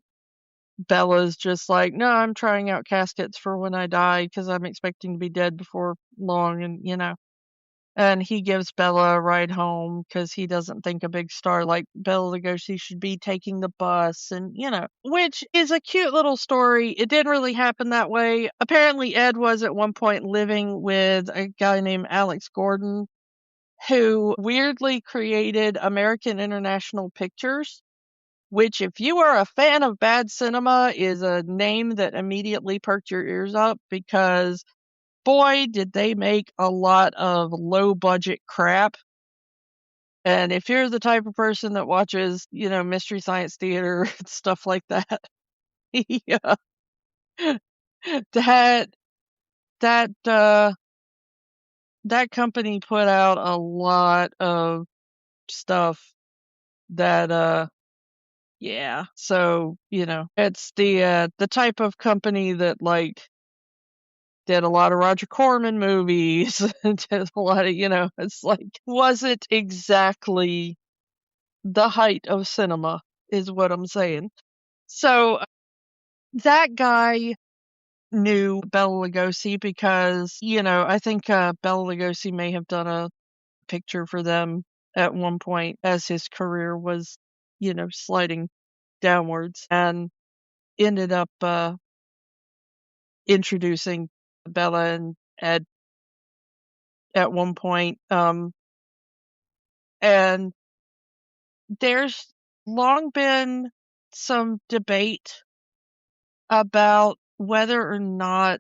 Bella's just like, no, I'm trying out caskets for when I die because I'm expecting to be dead before long, and and he gives Bella a ride home because he doesn't think a big star like Bela Lugosi should be taking the bus, and which is a cute little story. It didn't really happen that way. Apparently, Ed was at one point living with a guy named Alex Gordon, who weirdly created American International Pictures, which, if you are a fan of bad cinema, is a name that immediately perked your ears up because boy, did they make a lot of low budget crap. And if you're the type of person that watches, Mystery Science Theater and stuff like that, yeah, that that that company put out a lot of stuff that yeah. So, it's the type of company that like did a lot of Roger Corman movies, did a lot of, it's like wasn't exactly the height of cinema is what I'm saying. So that guy knew Bela Lugosi because, I think Bela Lugosi may have done a picture for them at one point as his career was, sliding downwards, and ended up introducing Bella and Ed at one point. And there's long been some debate about whether or not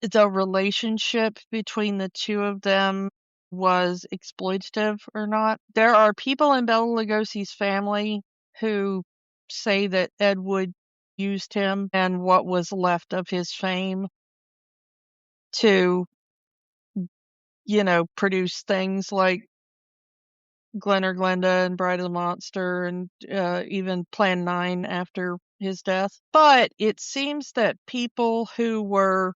the relationship between the two of them was exploitative or not. There are people in Bela Lugosi's family who say that Ed Wood used him and what was left of his fame to, produce things like Glen or Glenda and Bride of the Monster and even Plan 9 after his death. But it seems that people who were,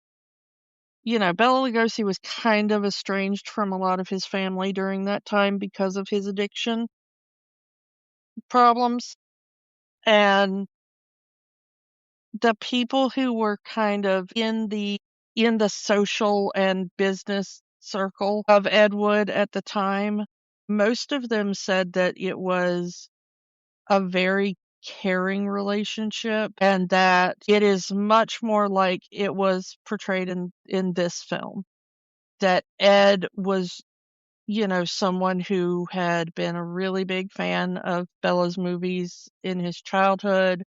Bela Lugosi was kind of estranged from a lot of his family during that time because of his addiction problems. And the people who were kind of in the social and business circle of Ed Wood at the time, most of them said that it was a very caring relationship and that it is much more like it was portrayed in this film. That Ed was, someone who had been a really big fan of Bella's movies in his childhood.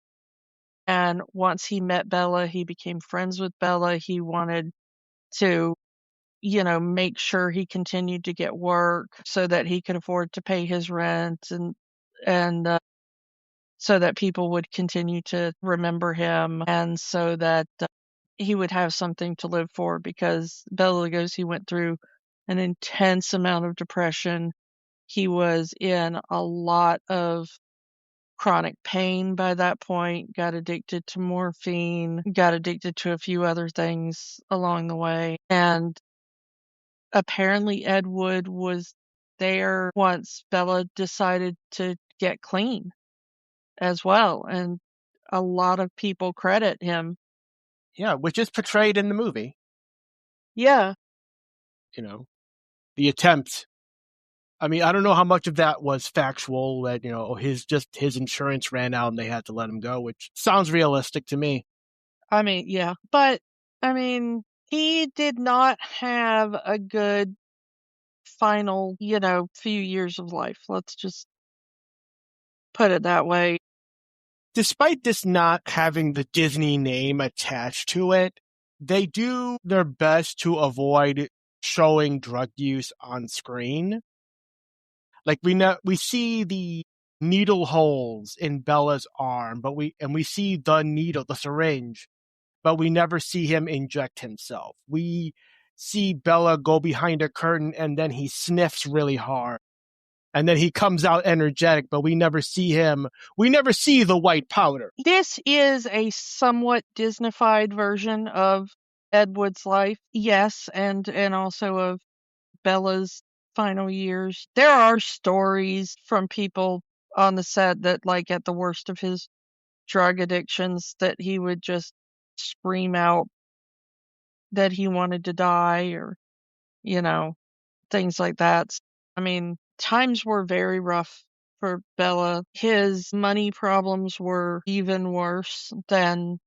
And once he met Bella, he became friends with Bella. He wanted to, make sure he continued to get work so that he could afford to pay his rent and so that people would continue to remember him and so that he would have something to live for, because Bela Lugosi went through an intense amount of depression. He was in a lot of chronic pain by that point, got addicted to morphine, got addicted to a few other things along the way. And apparently Ed Wood was there once Bella decided to get clean as well. And a lot of people credit him. Yeah, which is portrayed in the movie. Yeah. The attempt. I mean, I don't know how much of that was factual, that, his insurance ran out and they had to let him go, which sounds realistic to me. I mean, yeah. But, I mean, he did not have a good final, few years of life. Let's just put it that way. Despite this not having the Disney name attached to it, they do their best to avoid showing drug use on screen. Like we see the needle holes in Bella's arm, but we see the needle, the syringe, but we never see him inject himself. We see Bella go behind a curtain and then he sniffs really hard. And then he comes out energetic, but we never see the white powder. This is a somewhat Disneyfied version of Ed Wood's life, yes, and also of Bella's final years. There are stories from people on the set that, like, at the worst of his drug addictions, that he would just scream out that he wanted to die, or, things like that. I mean, times were very rough for Bella. His money problems were even worse than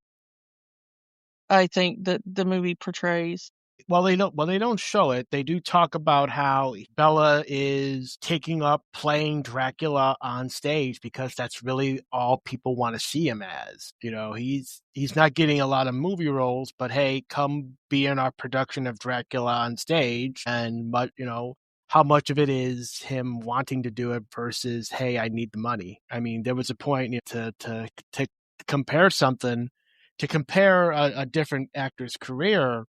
I think that the movie portrays. Well, they don't show it. They do talk about how Bella is taking up playing Dracula on stage because that's really all people want to see him as. He's not getting a lot of movie roles, but hey, come be in our production of Dracula on stage. And how much of it is him wanting to do it versus, hey, I need the money. I mean, there was a point to compare something, to compare a different actor's career.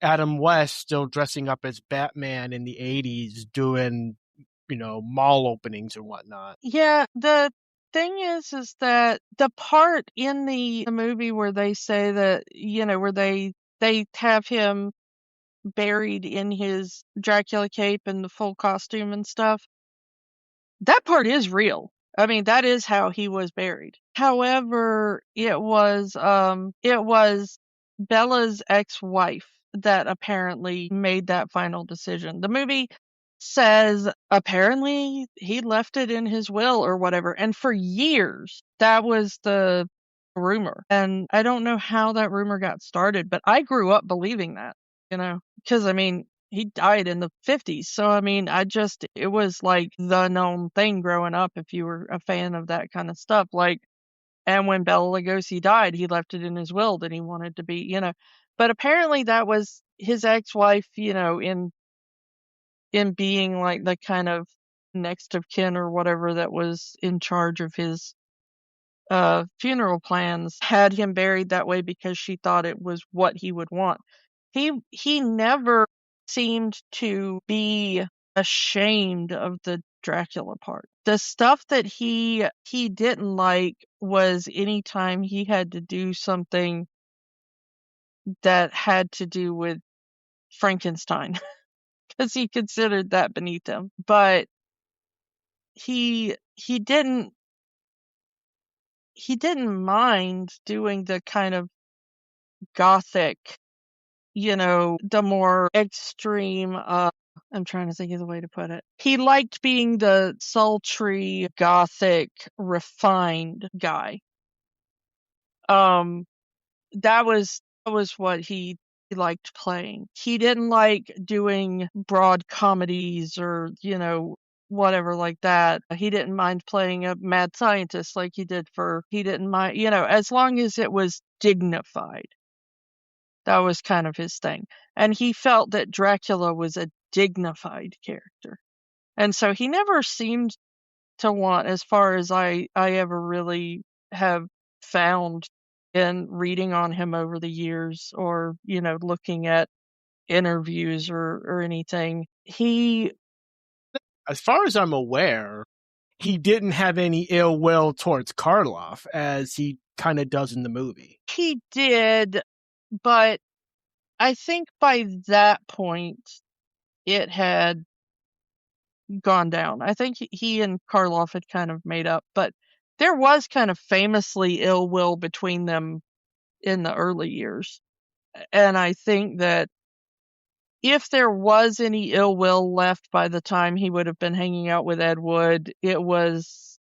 Adam West still dressing up as Batman in the 80s doing, mall openings or whatnot. Yeah, the thing is that the part in the movie where they say that, where they have him buried in his Dracula cape and the full costume and stuff, that part is real. I mean, that is how he was buried. However, it was Bella's ex-wife that apparently made that final decision. The movie says apparently he left it in his will or whatever, and for years that was the rumor. And I don't know how that rumor got started, but I grew up believing that, because I mean, he died in the 50s. So, I mean, it was like the known thing growing up if you were a fan of that kind of stuff. Like, and when Bela Lugosi died, he left it in his will that he wanted to be, But apparently that was his ex-wife, in being like the kind of next of kin or whatever that was in charge of his funeral plans, had him buried that way because she thought it was what he would want. He never seemed to be ashamed of the Dracula part. The stuff that he didn't like was anytime he had to do something that had to do with Frankenstein, because he considered that beneath him. But he didn't mind doing the kind of gothic, the more extreme, I'm trying to think of the way to put it. He liked being the sultry, gothic, refined guy. That was what he liked playing. He didn't like doing broad comedies or, whatever like that. He didn't mind playing a mad scientist like he didn't mind, as long as it was dignified. That was kind of his thing. And he felt that Dracula was a dignified character. And so he never seemed to want, as far as I ever really have found in reading on him over the years, or, looking at interviews or anything, as far as I'm aware, he didn't have any ill will towards Karloff, as he kind of does in the movie. He did, but I think by that point it had gone down. I think he and Karloff had kind of made up, but there was kind of famously ill will between them in the early years. And I think that if there was any ill will left by the time he would have been hanging out with Ed Wood, it was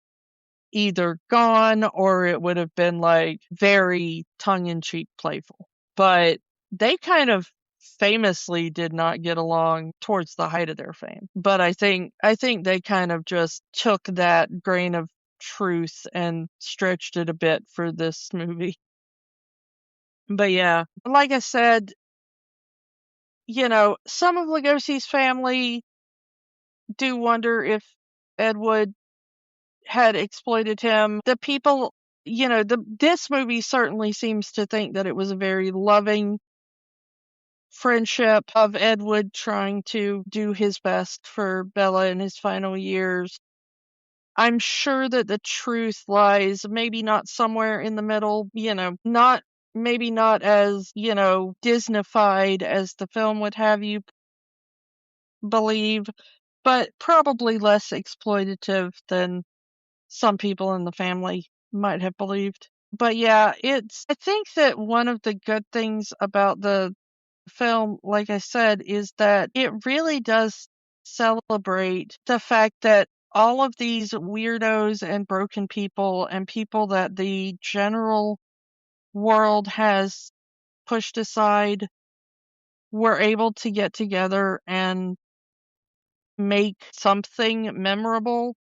either gone or it would have been like very tongue-in-cheek playful. But they kind of famously did not get along towards the height of their fame. But I think they kind of just took that grain of truth and stretched it a bit for this movie. But yeah, like I said, some of Lugosi's family do wonder if Ed Wood had exploited him. The people, this movie certainly seems to think that it was a very loving friendship of Ed Wood trying to do his best for Bella in his final years. I'm sure that the truth lies maybe not somewhere in the middle, maybe not as, Disneyfied as the film would have you believe, but probably less exploitative than some people in the family might have believed. But yeah, I think that one of the good things about the film, like I said, is that it really does celebrate the fact that all of these weirdos and broken people and people that the general world has pushed aside were able to get together and make something memorable.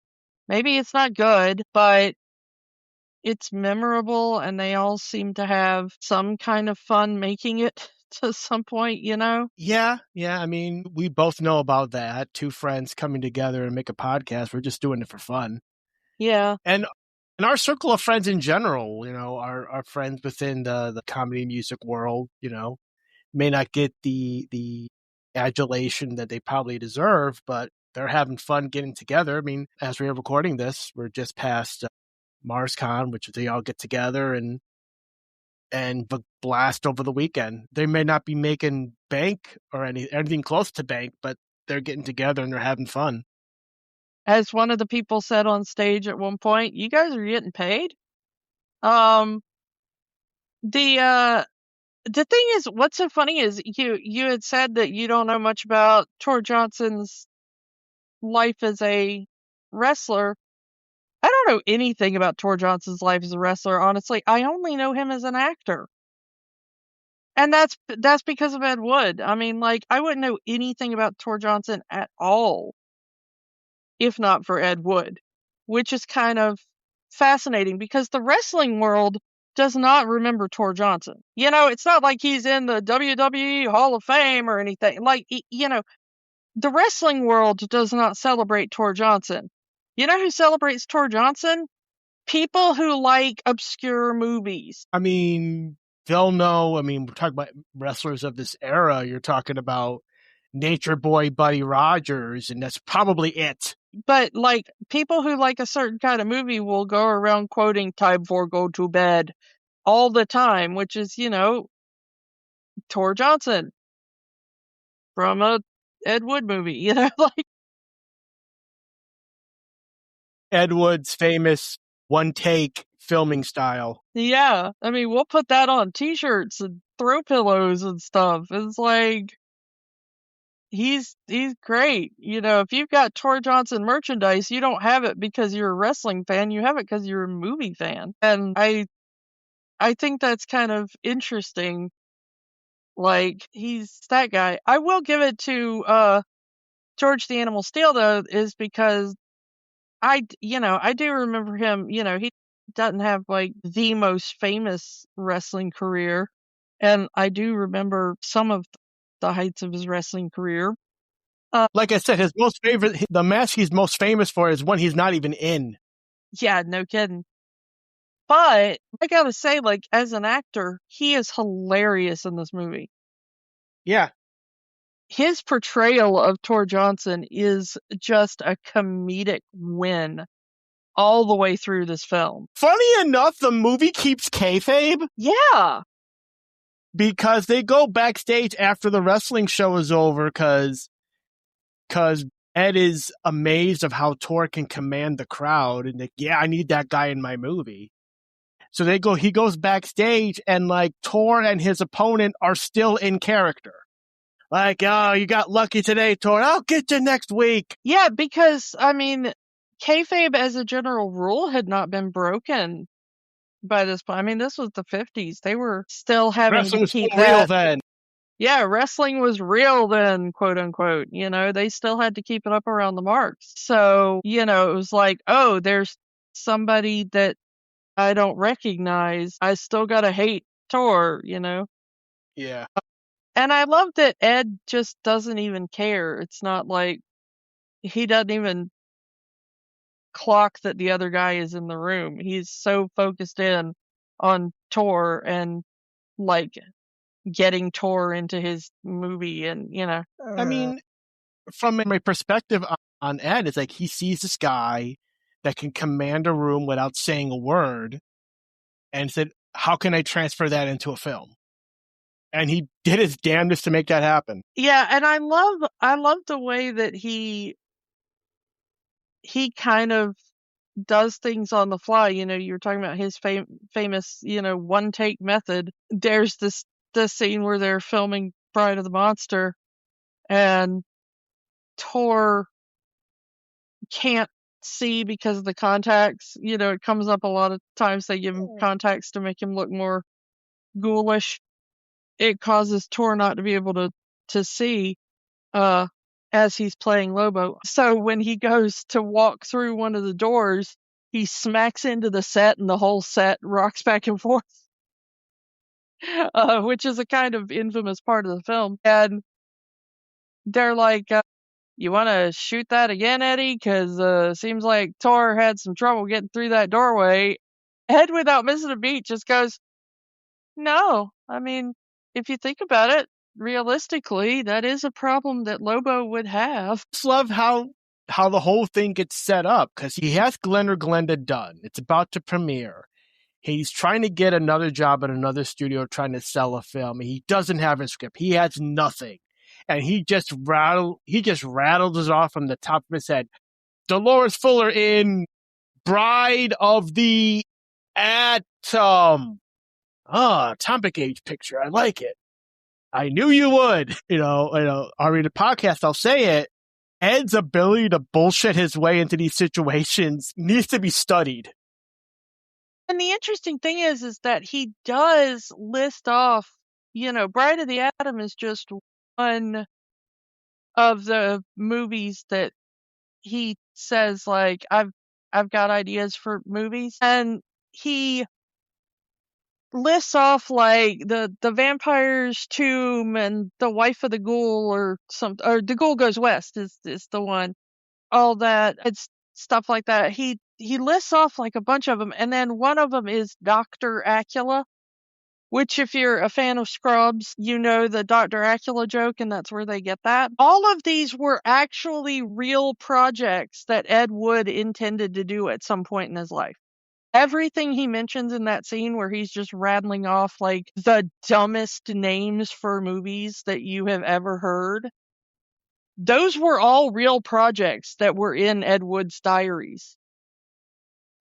Maybe it's not good, but it's memorable and they all seem to have some kind of fun making it to some point, Yeah. I mean, we both know about that. Two friends coming together and make a podcast. We're just doing it for fun. Yeah. And our circle of friends in general, our friends within the comedy music world, may not get the adulation that they probably deserve, but they're having fun getting together. I mean, as we are recording this, we're just past MarsCon, which they all get together and blast over the weekend. They may not be making bank or anything close to bank, but they're getting together and they're having fun. As one of the people said on stage at one point, you guys are getting paid. The thing is, what's so funny is you had said that you don't know much about Tor Johnson's life as a wrestler. I don't know anything about Tor Johnson's life as a wrestler, honestly. I only know him as an actor. And that's because of Ed Wood. I mean, I wouldn't know anything about Tor Johnson at all if not for Ed Wood, which is kind of fascinating because the wrestling world does not remember Tor Johnson. It's not like he's in the WWE Hall of Fame or anything. The wrestling world does not celebrate Tor Johnson. You know who celebrates Tor Johnson? People who like obscure movies. I mean, they'll know. I mean, we're talking about wrestlers of this era. You're talking about Nature Boy Buddy Rogers, and that's probably it. But people who like a certain kind of movie will go around quoting "Time for Go to Bed" all the time, which is, Tor Johnson from a Ed Wood movie, Ed Wood's famous one take filming style. Yeah. I mean, we'll put that on t-shirts and throw pillows and stuff. It's he's great. If you've got Tor Johnson merchandise, you don't have it because you're a wrestling fan, you have it because you're a movie fan. And I think that's kind of interesting. He's that guy. I will give it to George the Animal Steel though, is because I do remember him, he doesn't have the most famous wrestling career. And I do remember some of the heights of his wrestling career. Like I said, the match he's most famous for is one he's not even in. Yeah, no kidding. But I gotta say, as an actor, he is hilarious in this movie. Yeah. His portrayal of Tor Johnson is just a comedic win all the way through this film. Funny enough, the movie keeps kayfabe. Yeah. Because they go backstage after the wrestling show is over because Ed is amazed of how Tor can command the crowd and I need that guy in my movie. So he goes backstage and Tor and his opponent are still in character. Oh, you got lucky today, Tor. I'll get you next week. Yeah, because, I mean, kayfabe as a general rule had not been broken by this point. I mean, this was the 50s. They were still having wrestling to keep was real then. Yeah, wrestling was real then, quote unquote. They still had to keep it up around the marks. So, it was oh, there's somebody that I don't recognize. I still gotta hate Tor, Yeah. And I love that Ed just doesn't even care. It's not like he doesn't even clock that the other guy is in the room. He's so focused in on Tor and getting Tor into his movie, and I mean, from my perspective on Ed, it's like he sees this guy that can command a room without saying a word and said, how can I transfer that into a film? And he did his damnedest to make that happen. Yeah, and I love the way that he kind of does things on the fly. You were talking about his famous, one take method. There's this scene where they're filming Bride of the Monster, and Tor can't see because of the contacts. It comes up a lot of times. They give him contacts to make him look more ghoulish. It causes Tor not to be able to see as he's playing Lobo. So when he goes to walk through one of the doors, he smacks into the set, and the whole set rocks back and forth, which is a kind of infamous part of the film. And they're like, you want to shoot that again, Eddie? Because seems like Tor had some trouble getting through that doorway. Ed, without missing a beat, just goes, no. I mean, if you think about it, realistically, that is a problem that Lobo would have. I just love how the whole thing gets set up, because he has Glenn or Glenda done. It's about to premiere. He's trying to get another job at another studio trying to sell a film. He doesn't have a script. He has nothing. And he just rattled it off from the top of his head. Dolores Fuller in Bride of the Atom. Atomic Age picture. I like it. I knew you would. I'll read a podcast, I'll say it. Ed's ability to bullshit his way into these situations needs to be studied. And the interesting thing is that he does list off, Bride of the Atom is just one of the movies that he says, like, I've got ideas for movies. And he lists off, like, the Vampire's Tomb and The Wife of the Ghoul or The Ghoul Goes West is the one. All that, it's stuff like that. He lists off like a bunch of them, and then one of them is Dr. Acula, which, if you're a fan of Scrubs, you know the Dr. Acula joke, and that's where they get that. All of these were actually real projects that Ed Wood intended to do at some point in his life. Everything he mentions in that scene where he's just rattling off like the dumbest names for movies that you have ever heard, those were all real projects that were in Ed Wood's diaries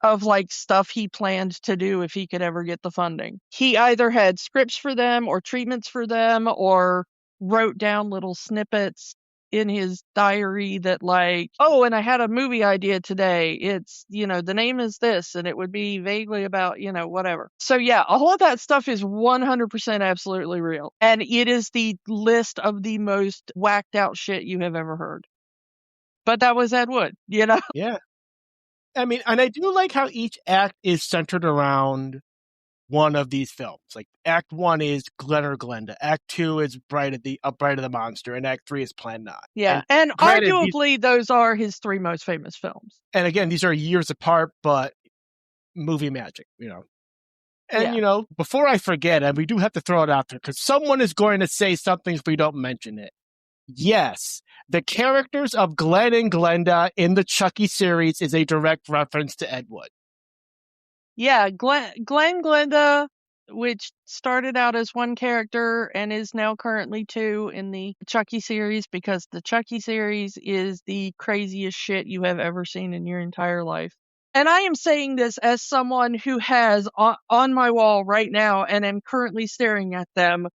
of like stuff he planned to do if he could ever get the funding. He either had scripts for them or treatments for them, or wrote down little snippets in his diary that, like, oh, and I had a movie idea today. It's, the name is this, and it would be vaguely about, whatever. So yeah, all of that stuff is 100% absolutely real. And it is the list of the most whacked out shit you have ever heard. But that was Ed Wood, Yeah. I mean, and I do like how each act is centered around one of these films. Like, Act 1 is Glenn or Glenda. Act 2 is Bride of the Monster. And Act 3 is Plan 9. Yeah, and arguably those are his three most famous films. And again, these are years apart, but movie magic, And, before I forget, and we do have to throw it out there, because someone is going to say something if we don't mention it. Yes, the characters of Glenn and Glenda in the Chucky series is a direct reference to Ed Wood. Yeah, Glenda, which started out as one character and is now currently two in the Chucky series, because the Chucky series is the craziest shit you have ever seen in your entire life. And I am saying this as someone who has on my wall right now, and am currently staring at them,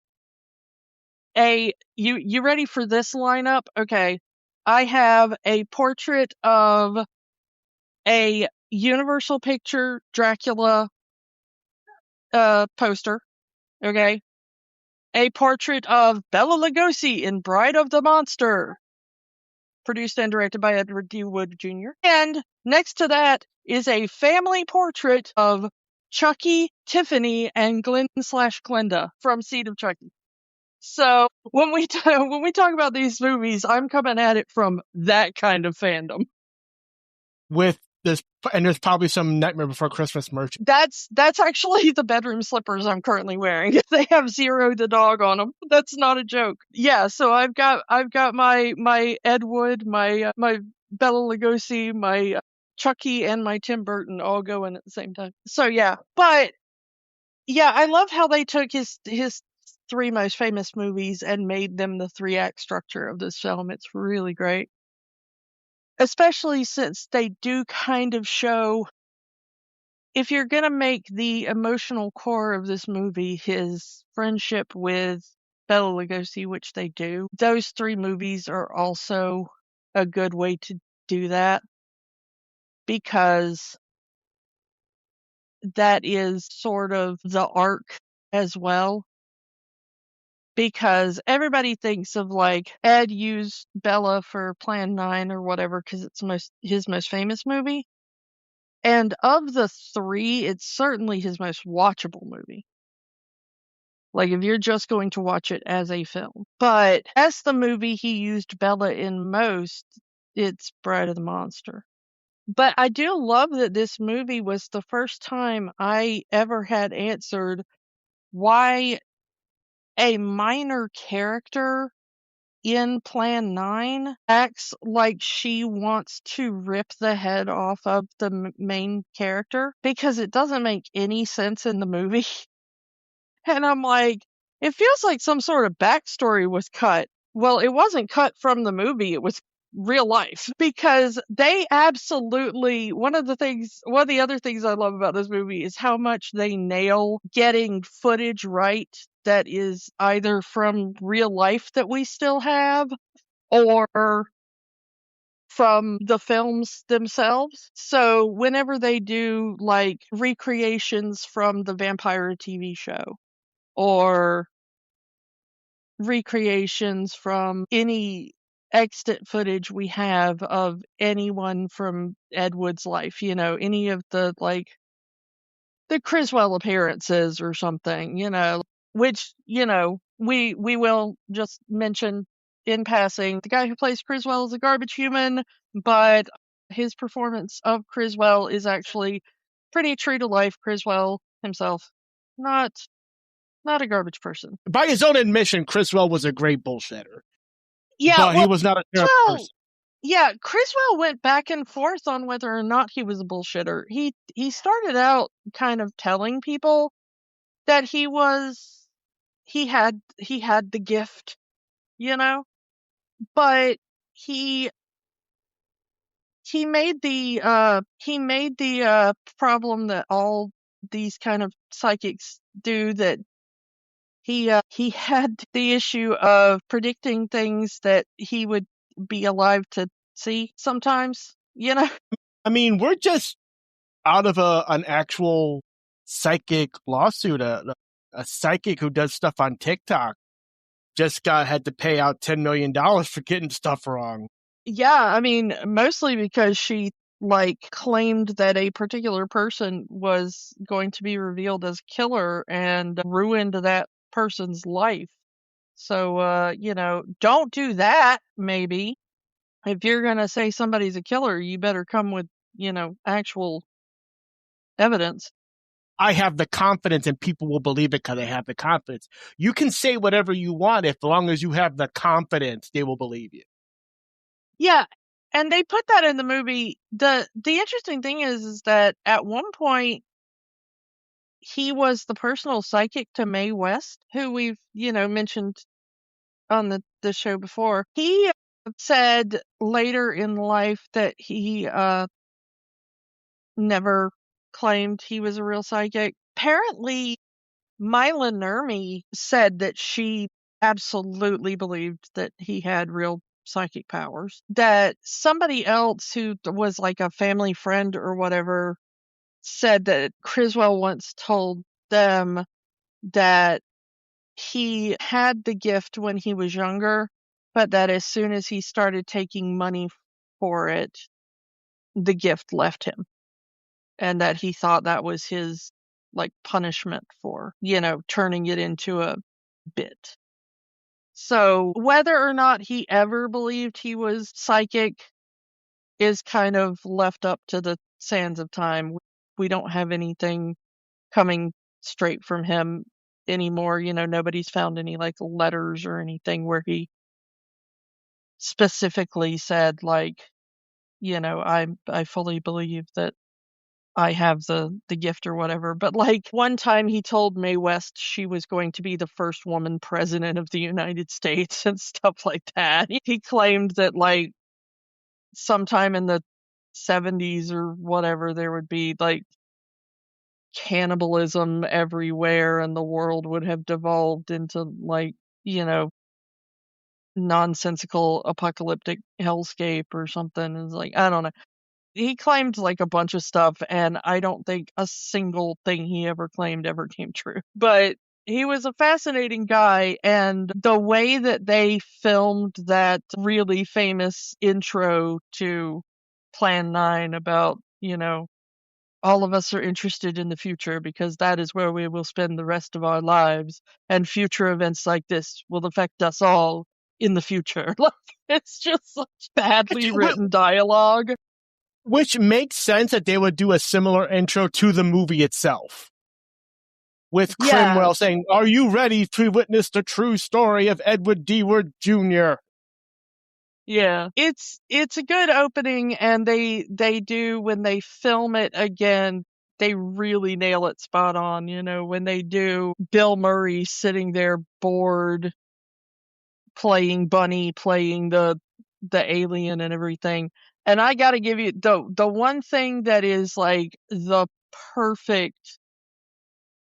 you ready for this lineup? Okay. I have a portrait of a Universal Picture Dracula poster. Okay. A portrait of Bela Lugosi in Bride of the Monster, produced and directed by Edward D. Wood Jr. And next to that is a family portrait of Chucky, Tiffany, and Glenn/Glenda from Seed of Chucky. So when we talk about these movies, I'm coming at it from that kind of fandom. With there's probably some Nightmare Before Christmas merch. That's actually the bedroom slippers I'm currently wearing. They have Zero the dog on them. That's not a joke. Yeah, so I've got my Ed Wood, my Bela Lugosi, my Chucky, and my Tim Burton all going at the same time. So yeah, but yeah, I love how they took his three most famous movies and made them the 3-act structure of this film. It's really great. Especially since they do kind of show, if you're going to make the emotional core of this movie his friendship with Bela Lugosi, which they do, those 3 movies are also a good way to do that, because that is sort of the arc as well. Because everybody thinks of like Ed used Bella for Plan 9 or whatever because it's his most famous movie. And of the 3, it's certainly his most watchable movie. Like, if you're just going to watch it as a film. But as the movie he used Bella in most, it's Bride of the Monster. But I do love that this movie was the first time I ever had answered why a minor character in Plan 9 acts like she wants to rip the head off of the main character, because it doesn't make any sense in the movie. And I'm like, it feels like some sort of backstory was cut. Well, it wasn't cut from the movie, it was real life, because they absolutely, one of the other things I love about this movie is how much they nail getting footage right that is either from real life that we still have or from the films themselves. So whenever they do like recreations from the Vampire TV show or recreations from any extant footage we have of anyone from Ed Wood's life, any of the like the Criswell appearances or something, which, we will just mention in passing. The guy who plays Criswell is a garbage human, but his performance of Criswell is actually pretty true to life. Criswell himself, not a garbage person. By his own admission, Criswell was a great bullshitter. Yeah, but he was not a terrible person. Yeah, Criswell went back and forth on whether or not he was a bullshitter. He started out kind of telling people that he had the gift, but he made the problem that all these kind of psychics do, that he had the issue of predicting things that he would be alive to see sometimes, I mean, we're just out of an actual psychic lawsuit. A psychic who does stuff on TikTok just had to pay out $10 million for getting stuff wrong. Yeah, I mean, mostly because she claimed that a particular person was going to be revealed as killer and ruined that person's life. So, don't do that, maybe. If you're going to say somebody's a killer, you better come with, actual evidence. I have the confidence and people will believe it because they have the confidence. You can say whatever you want. As long as you have the confidence, they will believe you. Yeah. And they put that in the movie. The interesting thing is that at one point, he was the personal psychic to Mae West, who we've, mentioned on the show before. He said later in life that he never claimed he was a real psychic. Apparently, Mila Nurmi said that she absolutely believed that he had real psychic powers. That somebody else who was like a family friend or whatever said that Criswell once told them that he had the gift when he was younger, but that as soon as he started taking money for it, the gift left him. And that he thought that was his punishment for, turning it into a bit. So whether or not he ever believed he was psychic is kind of left up to the sands of time. We don't have anything coming straight from him anymore. Nobody's found any like letters or anything where he specifically said like, I fully believe that I have the gift or whatever. But like one time he told Mae West she was going to be the first woman president of the United States and stuff like that. He claimed that like sometime in the 70s or whatever there would be like cannibalism everywhere and the world would have devolved into like, nonsensical apocalyptic hellscape or something. It's like, I don't know. He claimed like a bunch of stuff, and I don't think a single thing he ever claimed ever came true. But he was a fascinating guy, and the way that they filmed that really famous intro to Plan 9 about, all of us are interested in the future because that is where we will spend the rest of our lives, and future events like this will affect us all in the future. Like, it's just such badly written dialogue. Which makes sense that they would do a similar intro to the movie itself. With Crimwell saying, "Are you ready to witness the true story of Edward D. Ward Jr.?" Yeah, it's a good opening, and they do, when they film it again, they really nail it spot on. When they do Bill Murray sitting there bored, playing Bunny, playing the alien and everything. And I got to give you the one thing that is like the perfect,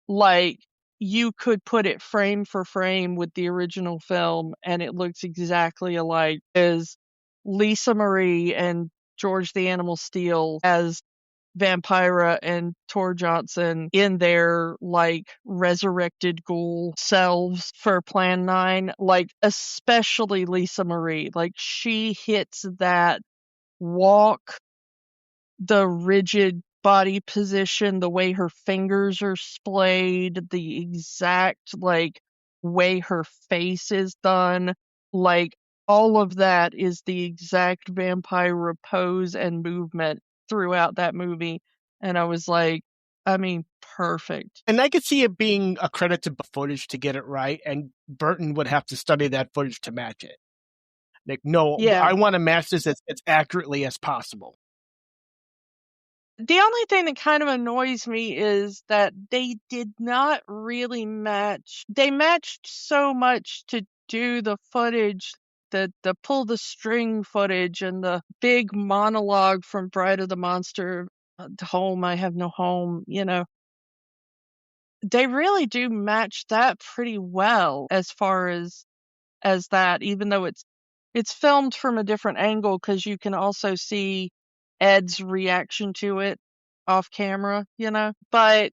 like you could put it frame for frame with the original film and it looks exactly alike, is Lisa Marie and George the Animal Steel as Vampira and Tor Johnson in their like resurrected ghoul selves for Plan 9. Like especially Lisa Marie, like she hits that walk, the rigid body position, the way her fingers are splayed, the exact like way her face is done, like all of that is the exact vampire pose and movement throughout that movie. And I was like, perfect. And I could see it being a credit to footage to get it right, and Burton would have to study that footage to match it. Like, no, yeah. I want to match this as accurately as possible. The only thing that kind of annoys me is that they did not really match. They matched so much to do the footage, the pull the string footage and the big monologue from Bride of the Monster, Home, I Have No Home, They really do match that pretty well as far as that, even though it's filmed from a different angle, because you can also see Ed's reaction to it off camera, but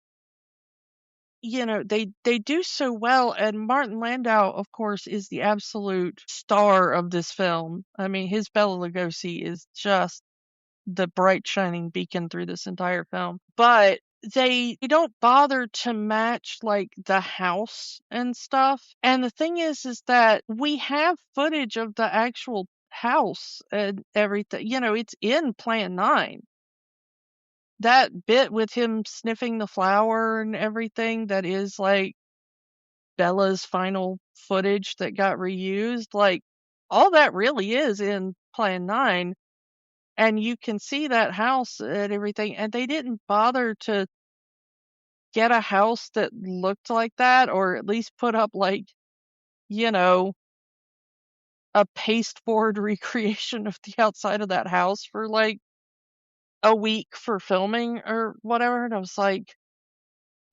they do so well. And Martin Landau, of course, is the absolute star of this film. I mean, his Bela Lugosi is just the bright shining beacon through this entire film. But they don't bother to match like the house and stuff. And the thing is that we have footage of the actual house and everything. It's in Plan 9. That bit with him sniffing the flower and everything, that is like Bella's final footage that got reused. Like all that really is in Plan 9. And you can see that house and everything. And they didn't bother to get a house that looked like that, or at least put up like, a pasteboard recreation of the outside of that house for like a week for filming or whatever. And I was like,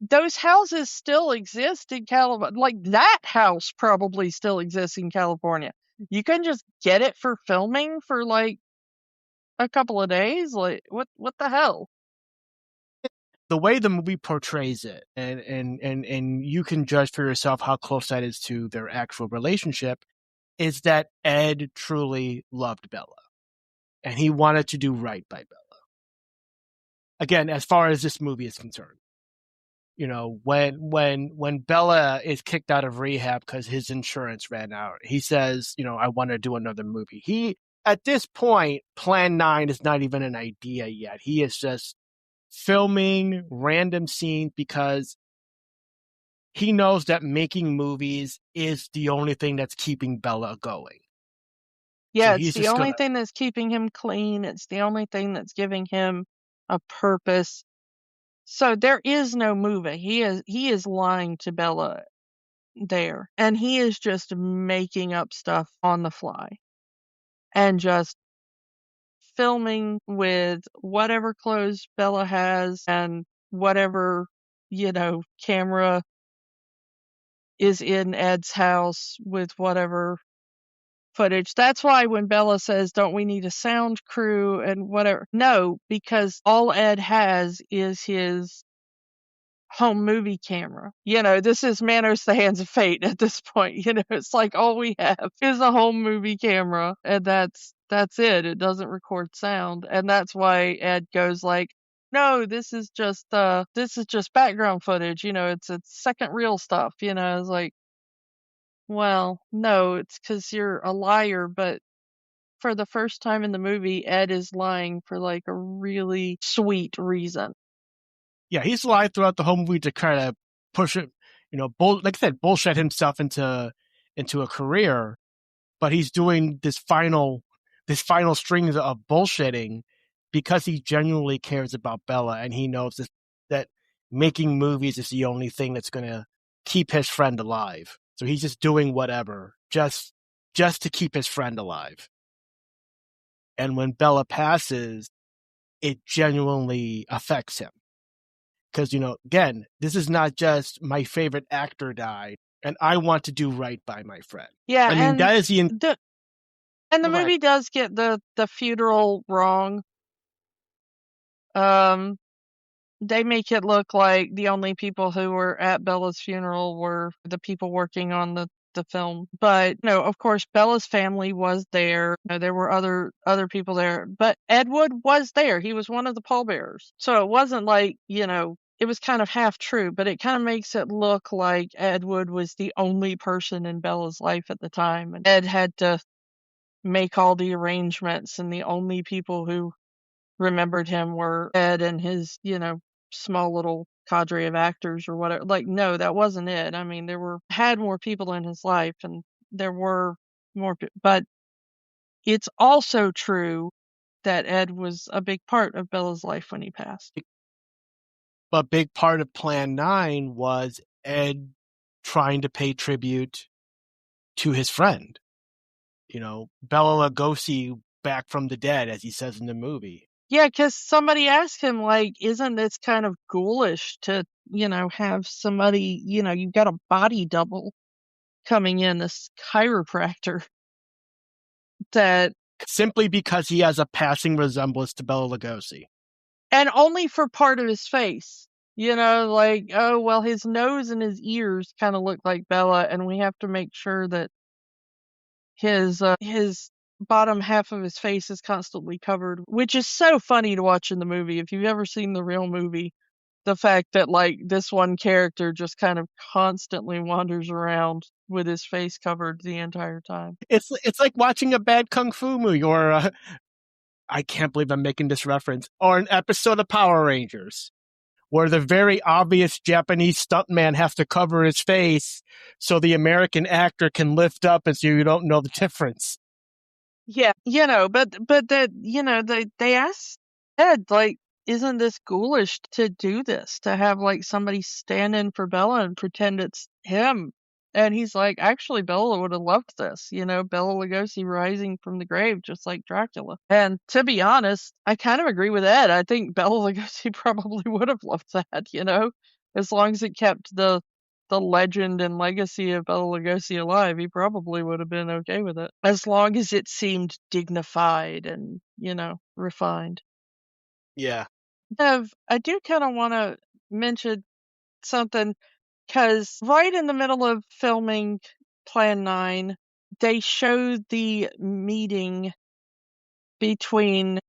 those houses still exist in California. Like that house probably still exists in California. You can just get it for filming for like a couple of days. Like what the hell? The way the movie portrays it, and you can judge for yourself how close that is to their actual relationship, is that Ed truly loved Bella, and he wanted to do right by Bella. Again, as far as this movie is concerned, when Bella is kicked out of rehab because his insurance ran out, he says, I want to do another movie. At this point, Plan 9 is not even an idea yet. He is just filming random scenes because he knows that making movies is the only thing that's keeping Bella going. Yeah, So it's he's the just only gonna. thing that's keeping him clean. It's the only thing that's giving him a purpose. So there is no movie. He is lying to Bella there. And he is just making up stuff on the fly and just filming with whatever clothes Bella has and whatever, camera is in Ed's house with whatever footage. That's why when Bella says, "Don't we need a sound crew and whatever?" No, because all Ed has is his home movie camera. This is Manos the Hands of Fate at this point. It's like all we have is a home movie camera, and that's it. It doesn't record sound, and that's why Ed goes like, "No, this is just background footage. It's second reel stuff." It's like, well, no, it's because you're a liar, but for the first time in the movie, Ed is lying for like a really sweet reason. Yeah, he's lying throughout the whole movie to kind of push it, like I said, bullshit himself into a career. But he's doing this final string of bullshitting because he genuinely cares about Bella, and he knows that making movies is the only thing that's going to keep his friend alive. So he's just doing whatever just to keep his friend alive. And when Bella passes, it genuinely affects him. Because, again, this is not just my favorite actor died, and I want to do right by my friend. Yeah, I mean, that is the movie does get the funeral wrong. They make it look like the only people who were at Bella's funeral were the people working on the film. But no, of course, Bella's family was there. There were other people there, but Ed Wood was there. He was one of the pallbearers. So it wasn't like, it was kind of half true, but it kind of makes it look like Ed Wood was the only person in Bella's life at the time. And Ed had to make all the arrangements, and the only people who remembered him were Ed and his, small little cadre of actors or whatever. Like, no, that wasn't it. I mean, had more people in his life, and there were more, but it's also true that Ed was a big part of Bella's life when he passed. A big part of Plan 9 was Ed trying to pay tribute to his friend. Bela Lugosi back from the dead, as he says in the movie. Yeah, because somebody asked him, like, isn't this kind of ghoulish to, have somebody, you've got a body double coming in, this chiropractor that... Simply because he has a passing resemblance to Bela Lugosi. And only for part of his face. Like, oh, well, his nose and his ears kind of look like Bella, and we have to make sure that his bottom half of his face is constantly covered, which is so funny to watch in the movie. If you've ever seen the real movie, the fact that, like, this one character just kind of constantly wanders around with his face covered the entire time. It's like watching a bad kung fu movie, or I can't believe I'm making this reference, or an episode of Power Rangers, where the very obvious Japanese stuntman has to cover his face so the American actor can lift up and so you don't know the difference. Yeah, but that, they asked Ed, like, isn't this ghoulish to do this, to have, like, somebody stand in for Bella and pretend it's him? And he's like, actually, Bella would have loved this, Bela Lugosi rising from the grave, just like Dracula. And to be honest, I kind of agree with Ed. I think Bela Lugosi probably would have loved that, as long as it kept the legend and legacy of Bela Lugosi alive, he probably would have been okay with it, as long as it seemed dignified and, refined. Yeah. Dev, I do kind of want to mention something, because right in the middle of filming Plan 9, they showed the meeting between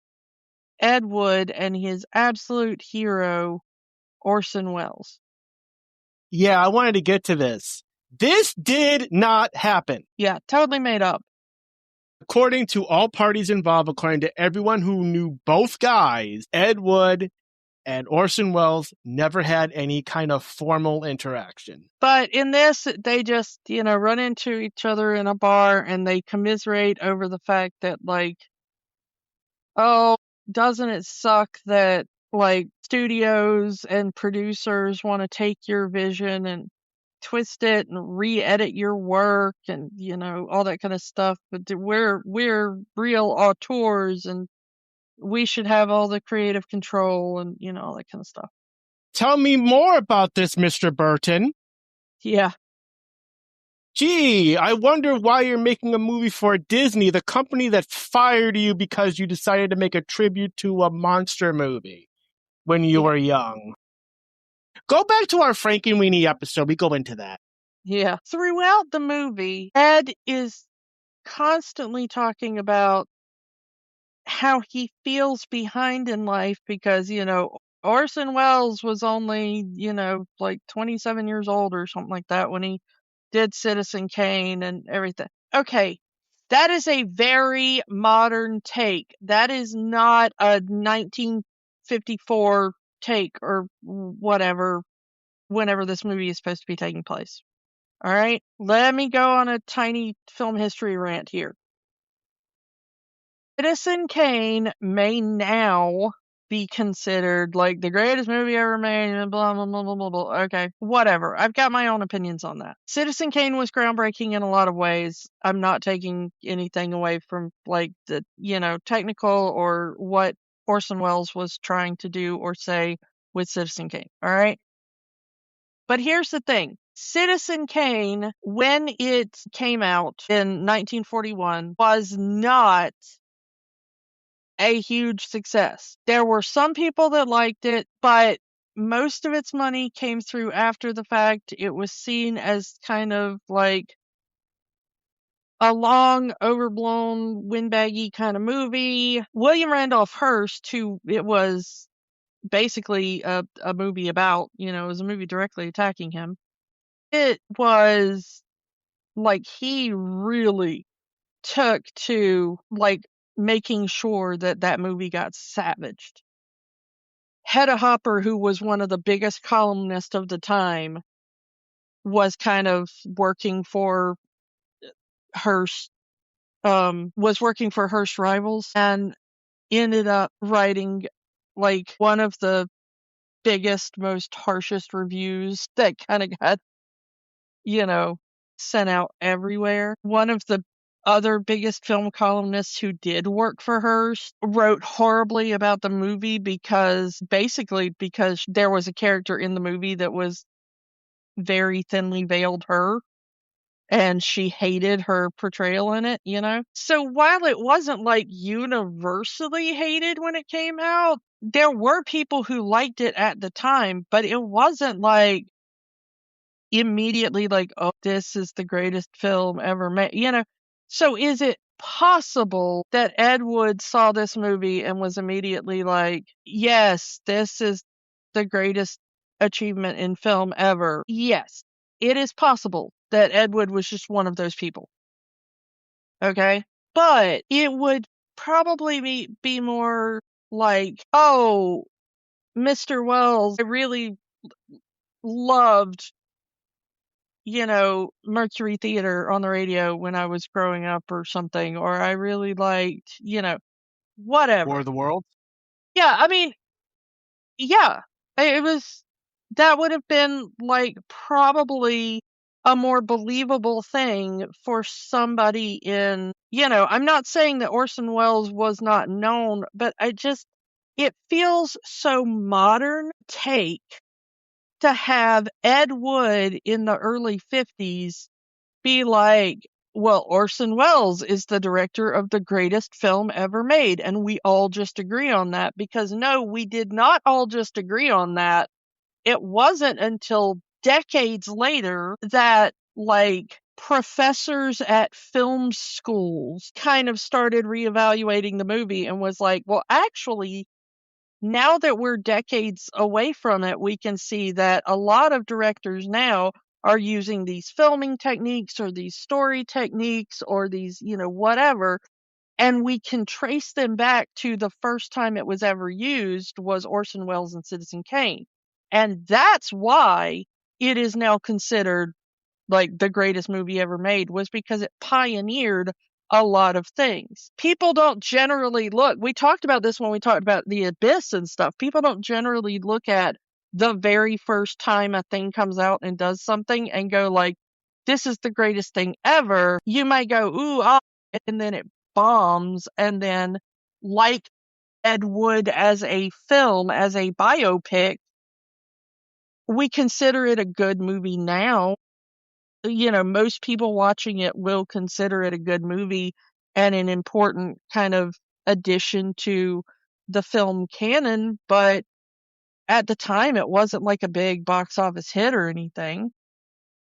Ed Wood and his absolute hero, Orson Welles. Yeah, I wanted to get to this. This did not happen. Yeah, totally made up. According to all parties involved, according to everyone who knew both guys, Ed Wood And Orson Welles never had any kind of formal interaction. But in this, they just, run into each other in a bar and they commiserate over the fact that, like, oh, doesn't it suck that, like, studios and producers want to take your vision and twist it and re-edit your work and, all that kind of stuff. But we're real auteurs and we should have all the creative control and, all that kind of stuff. Tell me more about this, Mr. Burton. Yeah. Gee, I wonder why you're making a movie for Disney, the company that fired you because you decided to make a tribute to a monster movie when you were young. Go back to our Frankenweenie episode. We go into that. Yeah. Throughout the movie, Ed is constantly talking about how he feels behind in life because, Orson Welles was only, like 27 years old or something like that when he did Citizen Kane and everything. Okay, that is a very modern take. That is not a 1954 take or whatever, whenever this movie is supposed to be taking place. All right, let me go on a tiny film history rant here. Citizen Kane may now be considered like the greatest movie ever made, and blah, blah, blah, blah, blah, blah. Okay, whatever. I've got my own opinions on that. Citizen Kane was groundbreaking in a lot of ways. I'm not taking anything away from, like, the, technical or what Orson Welles was trying to do or say with Citizen Kane, all right? But here's the thing. Citizen Kane, when it came out in 1941, was not a huge success. There were some people that liked it, but most of its money came through after the fact. It was seen as kind of like a long, overblown, windbaggy kind of movie. William Randolph Hearst, who it was basically a movie about, it was a movie directly attacking him. It was like he really took to, like, making sure that movie got savaged. Hedda Hopper, who was one of the biggest columnists of the time, was kind of working for Hearst, was working for Hearst Rivals and ended up writing, like, one of the biggest, most harshest reviews that kind of got, sent out everywhere. One of the other biggest film columnists who did work for Hearst wrote horribly about the movie because there was a character in the movie that was very thinly veiled her and she hated her portrayal in it, So while it wasn't like universally hated when it came out, there were people who liked it at the time, but it wasn't like immediately like, oh, this is the greatest film ever made, So is it possible that Ed Wood saw this movie and was immediately like, yes, this is the greatest achievement in film ever? Yes, it is possible that Ed Wood was just one of those people. Okay? But it would probably be more like, oh, Mr. Welles, I really loved Mercury Theater on the radio when I was growing up or something, or I really liked, whatever. War of the Worlds? Yeah, I mean, yeah, that would have been, like, probably a more believable thing for somebody in, I'm not saying that Orson Welles was not known, but it feels so modern take to have Ed Wood in the early 50s be like, well, Orson Welles is the director of the greatest film ever made, and we all just agree on that, because no, we did not all just agree on that. It wasn't until decades later that, like, professors at film schools kind of started reevaluating the movie and was like, well, actually, now that we're decades away from it, we can see that a lot of directors now are using these filming techniques or these story techniques or these, whatever. And we can trace them back to the first time it was ever used was Orson Welles and Citizen Kane. And that's why it is now considered like the greatest movie ever made, was because it pioneered a lot of things. People don't generally look, we talked about this when we talked about The Abyss and stuff. People don't generally look at the very first time a thing comes out and does something and go like, this is the greatest thing ever. You might go, ooh, ah, and then it bombs. And then like Ed Wood as a film, as a biopic, we consider it a good movie now. Most people watching it will consider it a good movie and an important kind of addition to the film canon, but at the time it wasn't like a big box office hit or anything.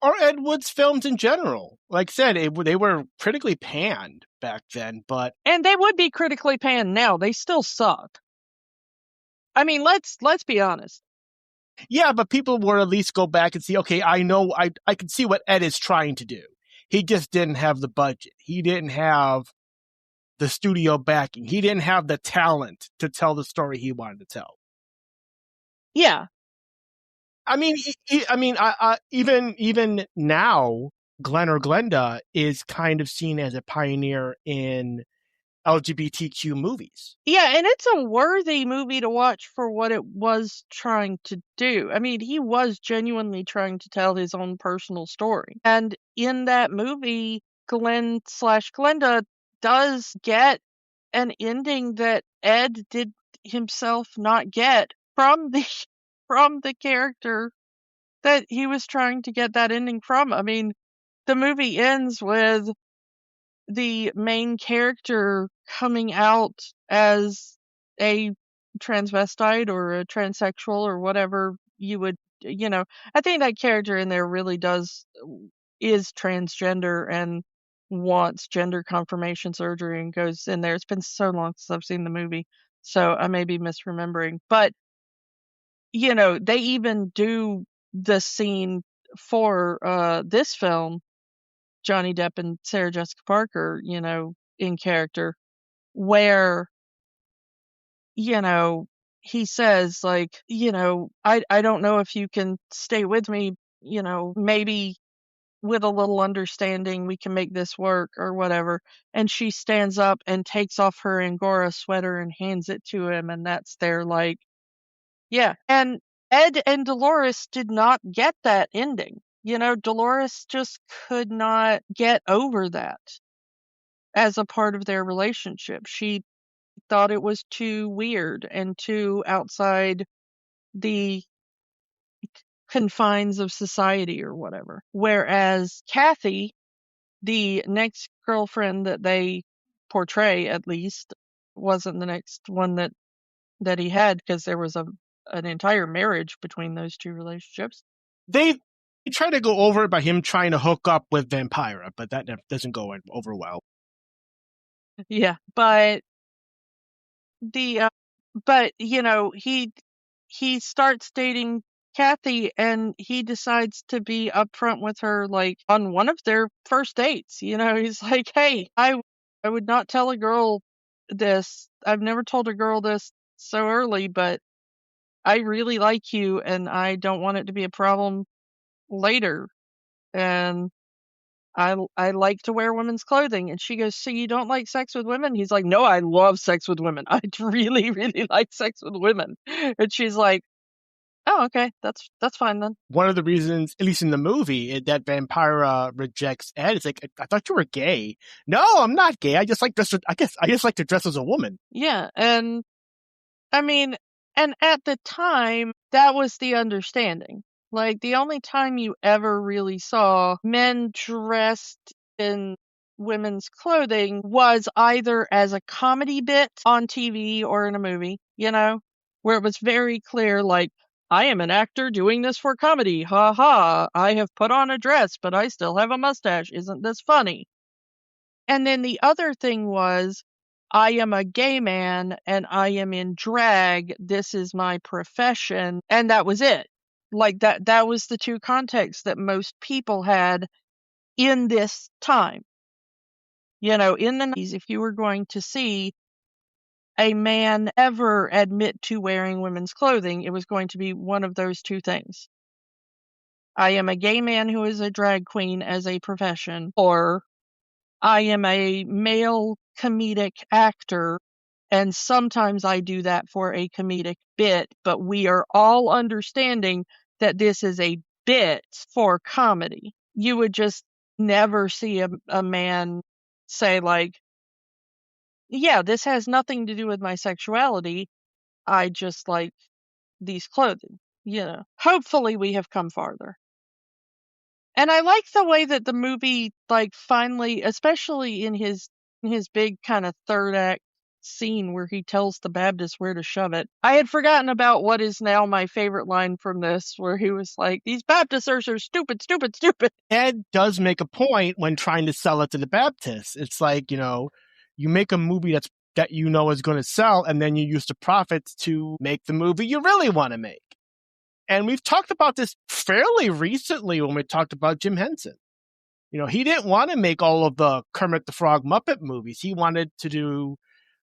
Or Ed Wood's films in general. Like I said, they were critically panned back then, but... And they would be critically panned now. They still suck. I mean, let's be honest. Yeah, but people would at least go back and see, okay, I know, I can see what Ed is trying to do. He just didn't have the budget. He didn't have the studio backing. He didn't have the talent to tell the story he wanted to tell. Yeah. I mean, even now, Glenn or Glenda is kind of seen as a pioneer in LGBTQ movies. Yeah, and it's a worthy movie to watch for what it was trying to do. I mean, he was genuinely trying to tell his own personal story. And in that movie, Glenn/Glenda does get an ending that Ed did himself not get from the character that he was trying to get that ending from. I mean, the movie ends with the main character coming out as a transvestite or a transsexual or whatever you would, I think that character in there really is transgender and wants gender confirmation surgery and goes in there. It's been so long since I've seen the movie, so I may be misremembering. But, they even do the scene for this film, Johnny Depp and Sarah Jessica Parker, in character, where, he says, like, I don't know if you can stay with me, maybe with a little understanding we can make this work or whatever. And she stands up and takes off her Angora sweater and hands it to him, and that's their, like, yeah. And Ed and Dolores did not get that ending. Dolores just could not get over that as a part of their relationship. She thought it was too weird and too outside the confines of society or whatever. Whereas Kathy, the next girlfriend that they portray, at least, wasn't the next one that he had, because there was an entire marriage between those two relationships. They try to go over it by him trying to hook up with Vampira, but that doesn't go over well. Yeah, but he starts dating Kathy, and he decides to be upfront with her, like, on one of their first dates. He's like, hey, I would not tell a girl this. I've never told a girl this so early, but I really like you, and I don't want it to be a problem later. And I like to wear women's clothing. And she goes, so you don't like sex with women? He's like, no, I love sex with women. I really, really like sex with women. And she's like, oh, okay, that's fine then. One of the reasons, at least in the movie, that Vampira rejects Ed is like, I thought you were gay. No, I'm not gay. I just like to dress as a woman. Yeah, and I mean, and at the time, that was the understanding. Like, the only time you ever really saw men dressed in women's clothing was either as a comedy bit on TV or in a movie, where it was very clear, like, I am an actor doing this for comedy. Ha ha. I have put on a dress, but I still have a mustache. Isn't this funny? And then the other thing was, I am a gay man and I am in drag. This is my profession. And that was it. Like, that was the two contexts that most people had in this time. In the 90s, if you were going to see a man ever admit to wearing women's clothing, it was going to be one of those two things. I am a gay man who is a drag queen as a profession, or I am a male comedic actor, and sometimes I do that for a comedic bit, but we are all understanding that this is a bit for comedy. You would just never see a man say, like, yeah, this has nothing to do with my sexuality. I just like these clothing. Hopefully we have come farther. And I like the way that the movie, like, finally, especially in his big kind of third act scene where he tells the Baptist where to shove it. I had forgotten about what is now my favorite line from this, where he was like, "These Baptists are so stupid, stupid, stupid." Ed does make a point when trying to sell it to the Baptists. It's like, you make a movie that is going to sell, and then you use the profits to make the movie you really want to make. And we've talked about this fairly recently when we talked about Jim Henson. He didn't want to make all of the Kermit the Frog Muppet movies. He wanted to do,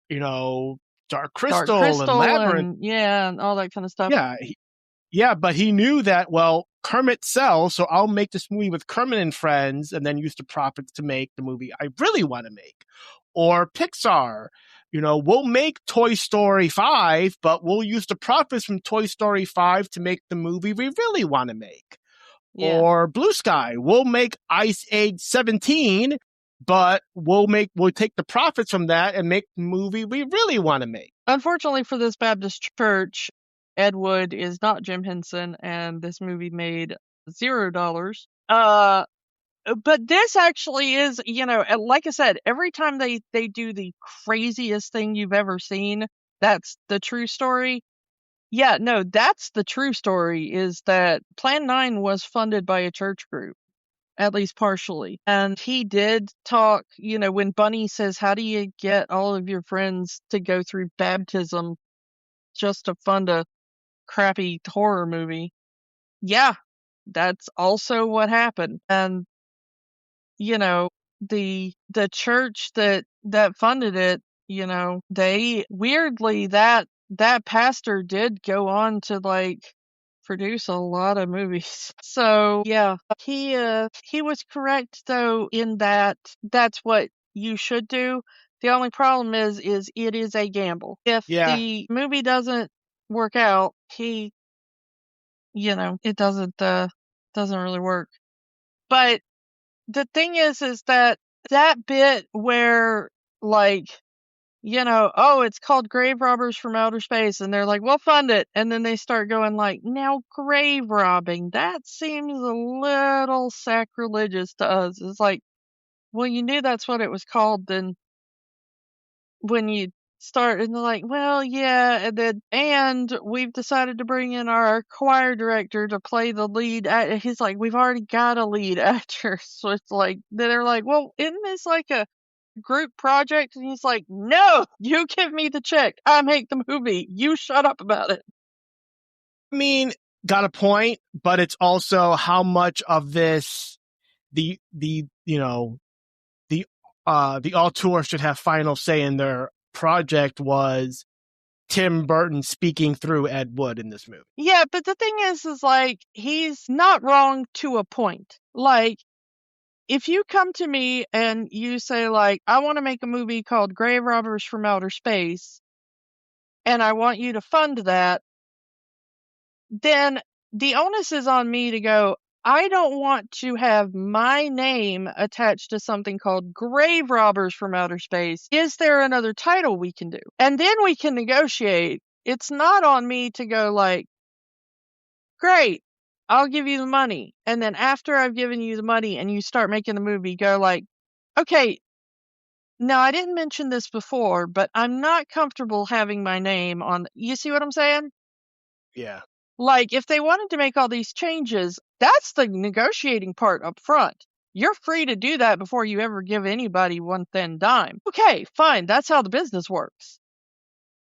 Dark Crystal and Labyrinth. And all that kind of stuff. Yeah, but he knew that, well, Kermit sells, so I'll make this movie with Kermit and friends and then use the profits to make the movie I really want to make. Or Pixar, we'll make Toy Story 5, but we'll use the profits from Toy Story 5 to make the movie we really want to make. Yeah. Or Blue Sky, we'll make Ice Age 17, but we'll take the profits from that and make the movie we really want to make. Unfortunately for this Baptist church, Ed Wood is not Jim Henson, and this movie made $0. But this actually is, like I said, every time they do the craziest thing you've ever seen, that's the true story. Yeah, no, that's the true story, is that Plan 9 was funded by a church group, at least partially. And he did talk, when Bunny says, how do you get all of your friends to go through baptism just to fund a crappy horror movie? Yeah, that's also what happened. And the church that funded it, they weirdly, that pastor did go on to, like, produce a lot of movies. So yeah, he was correct though in that that's what you should do. The only problem is it is a gamble. If the movie doesn't work out, it doesn't really work. But the thing is that bit where, like, oh, it's called Grave Robbers from Outer Space, and they're like, we'll fund it. And then they start going like, now grave robbing, that seems a little sacrilegious to us. It's like, well, you knew that's what it was called then when you start, and they're like, well, yeah, and we've decided to bring in our choir director to play the lead. He's like, we've already got a lead actor. So it's like, they're like, well, isn't this like a group project? And he's like, no, you give me the check, I make the movie, you shut up about it. I mean, got a point, but it's also how much of this the auteur should have final say in their project was Tim Burton speaking through Ed Wood in this movie. Yeah, but the thing is like, he's not wrong to a point. Like, if you come to me and you say, like, I want to make a movie called Grave Robbers from Outer Space, and I want you to fund that, then the onus is on me to go, I don't want to have my name attached to something called Grave Robbers from Outer Space. Is there another title we can do? And then we can negotiate. It's not on me to go like, great, I'll give you the money. And then after I've given you the money and you start making the movie, go like, okay, now I didn't mention this before, but I'm not comfortable having my name on. You see what I'm saying? Yeah. Like, if they wanted to make all these changes, that's the negotiating part up front. You're free to do that before you ever give anybody one thin dime. Okay, fine. That's how the business works.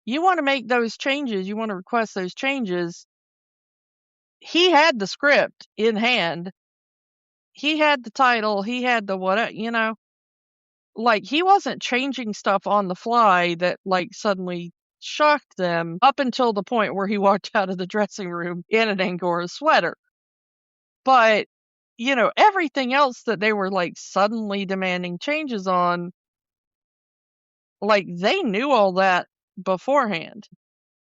You want to make those changes, you want to request those changes. He had the script in hand. He had the title. He had the what, like, he wasn't changing stuff on the fly that, like, suddenly shocked them up until the point where he walked out of the dressing room in an Angora sweater. But, everything else that they were, like, suddenly demanding changes on, like, they knew all that beforehand. I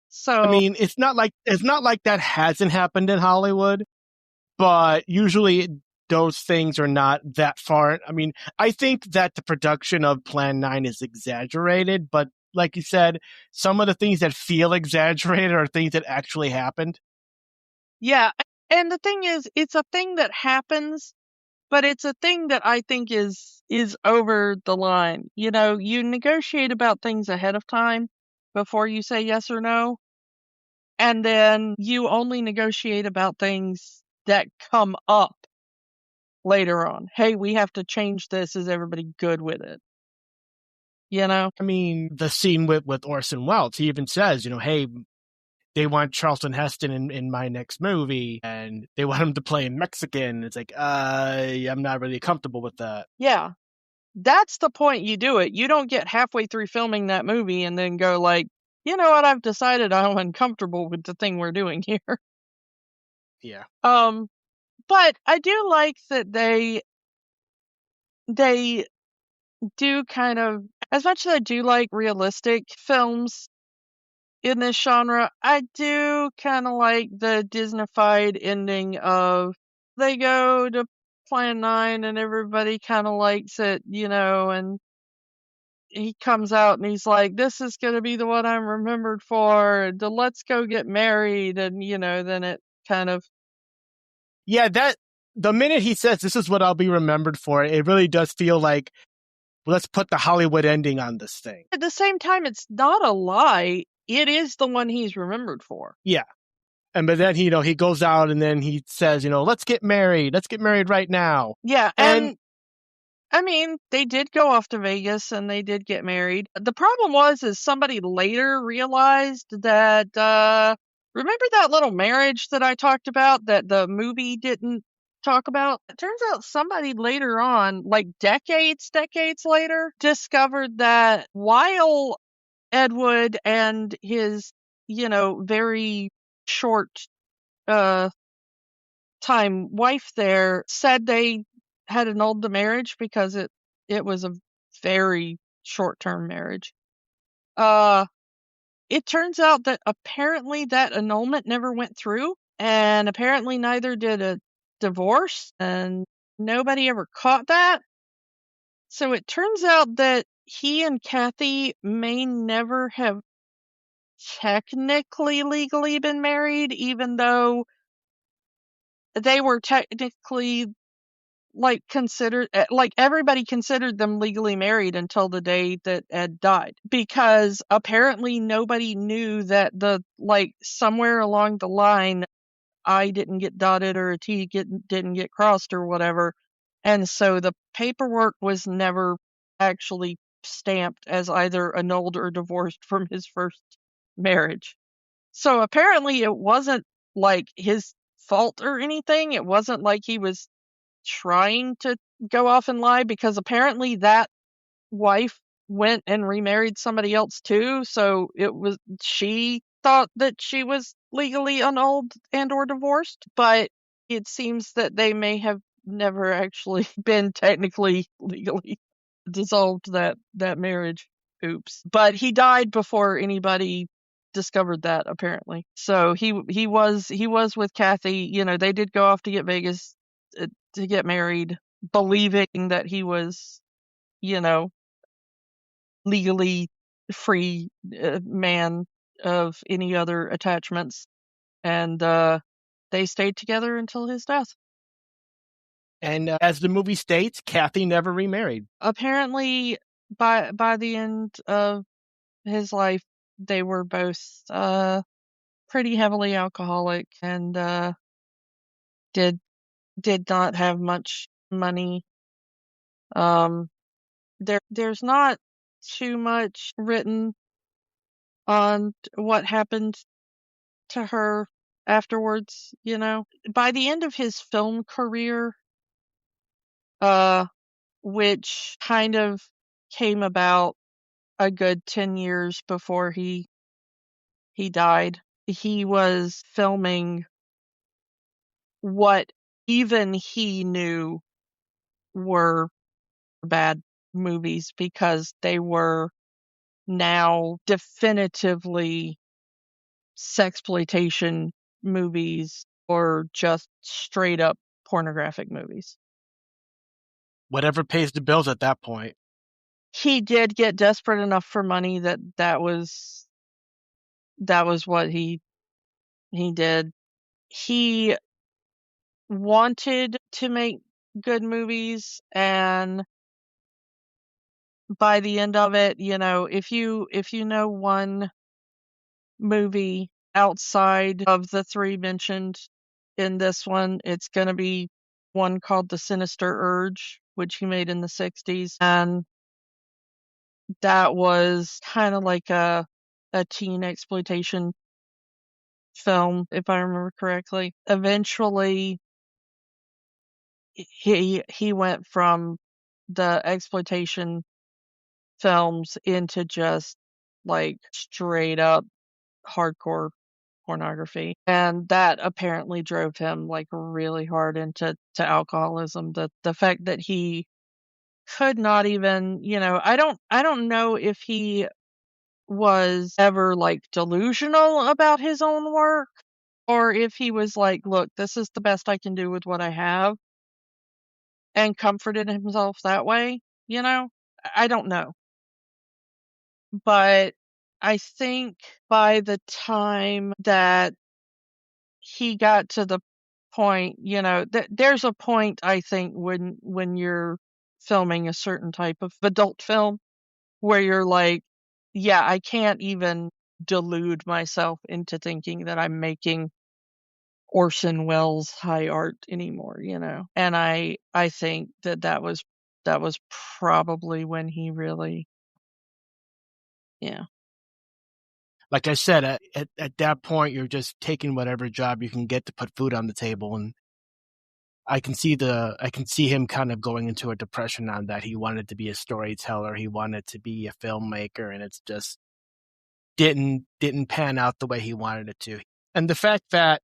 So, mean, it's not like that hasn't happened in Hollywood, but usually those things are not that far. I mean, I think that the production of Plan 9 is exaggerated, but like you said, some of the things that feel exaggerated are things that actually happened. yeah, and the thing is, it's a thing that happens, but it's a thing that I think is over the line. You negotiate about things ahead of time before you say yes or no, and then you only negotiate about things that come up later on. Hey, we have to change this. Is everybody good with it? I mean, the scene with Orson Welles, he even says, hey, they want Charlton Heston in my next movie, and they want him to play Mexican. It's like, I'm not really comfortable with that. Yeah. That's the point you do it. You don't get halfway through filming that movie and then go like, you know what, I've decided I'm uncomfortable with the thing we're doing here. Yeah. But I do like that they do kind of, as much as I do like realistic films in this genre, I do kind of like the Disney-fied ending of they go to Plan 9 and everybody kind of likes it, and he comes out and he's like, this is going to be the one I'm remembered for. Let's go get married. And, then it kind of. Yeah, that the minute he says this is what I'll be remembered for, it really does feel like, let's put the Hollywood ending on this thing. At the same time, it's not a lie. It is the one he's remembered for. Yeah. But then he goes out and then he says, let's get married. Let's get married right now. Yeah. And I mean, they did go off to Vegas and they did get married. The problem is somebody later realized that, remember that little marriage that I talked about that the movie didn't talk about? It turns out somebody later on, like decades later, discovered that while Edward and his, very short, time wife there said they had annulled the marriage because it was a very short-term marriage. It turns out that apparently that annulment never went through, and apparently neither did a divorce, and nobody ever caught that. So it turns out that he and Kathy may never have technically legally been married, even though they were technically considered, like, everybody considered them legally married until the day that Ed died, because apparently nobody knew that somewhere along the line I didn't get dotted or a T didn't get crossed or whatever, and so the paperwork was never actually stamped as either annulled or divorced from his first marriage. So apparently it wasn't like his fault or anything. It wasn't like he was trying to go off and lie, because apparently that wife went and remarried somebody else too. So she thought that she was legally annulled and or divorced, but it seems that they may have never actually been technically legally dissolved that marriage. Oops. But he died before anybody discovered that, apparently. So he was with Kathy. They did go off to get Vegas to get married, believing that he was, legally free man of any other attachments, and they stayed together until his death. And as the movie states, Kathy never remarried. Apparently, by the end of his life, they were both pretty heavily alcoholic and did not have much money. There's not too much written on what happened to her afterwards, By the end of his film career, which kind of came about a good 10 years before he died. He was filming what even he knew were bad movies because they were now definitively sexploitation movies or just straight up pornographic movies. Whatever pays the bills at that point. He did get desperate enough for money that was what he did. He wanted to make good movies, and by the end of it, if you know one movie outside of the three mentioned in this one, it's going to be one called The Sinister Urge, which he made in the 60s, and that was kind of like a teen exploitation film, if I remember correctly. Eventually, he went from the exploitation films into just like straight up hardcore pornography, and that apparently drove him like really hard into alcoholism. The fact that he could not even, I don't know if he was ever like delusional about his own work, or if he was like, look, this is the best I can do with what I have, and comforted himself that way. I don't know. But I think by the time that he got to the point, there's a point, I think, when you're filming a certain type of adult film where you're like, yeah, I can't even delude myself into thinking that I'm making Orson Welles high art anymore, And I think that was probably when he really, yeah. Like I said, at that point, you're just taking whatever job you can get to put food on the table, and I can see him kind of going into a depression on that. He wanted to be a storyteller, he wanted to be a filmmaker, and it's just didn't pan out the way he wanted it to. And the fact that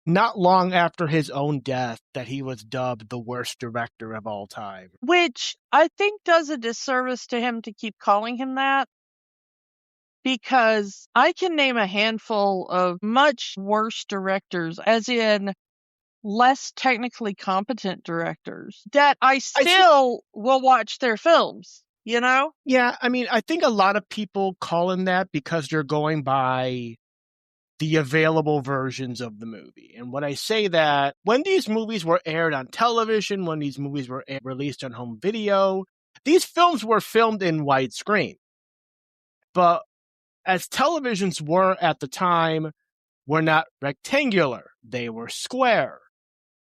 not long after his own death, that he was dubbed the worst director of all time, which I think does a disservice to him to keep calling him that. Because I can name a handful of much worse directors, as in less technically competent directors, that I still will watch their films, Yeah, I mean, I think a lot of people call him that because they're going by the available versions of the movie. And when I say that, when these movies were aired on television, when these movies were released on home video, these films were filmed in widescreen. But as televisions were at the time, were not rectangular, they were square.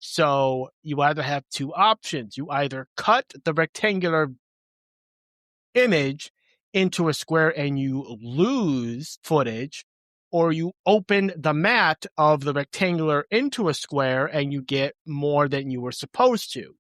So you either have two options. You either cut the rectangular image into a square and you lose footage, or you open the mat of the rectangular into a square and you get more than you were supposed to.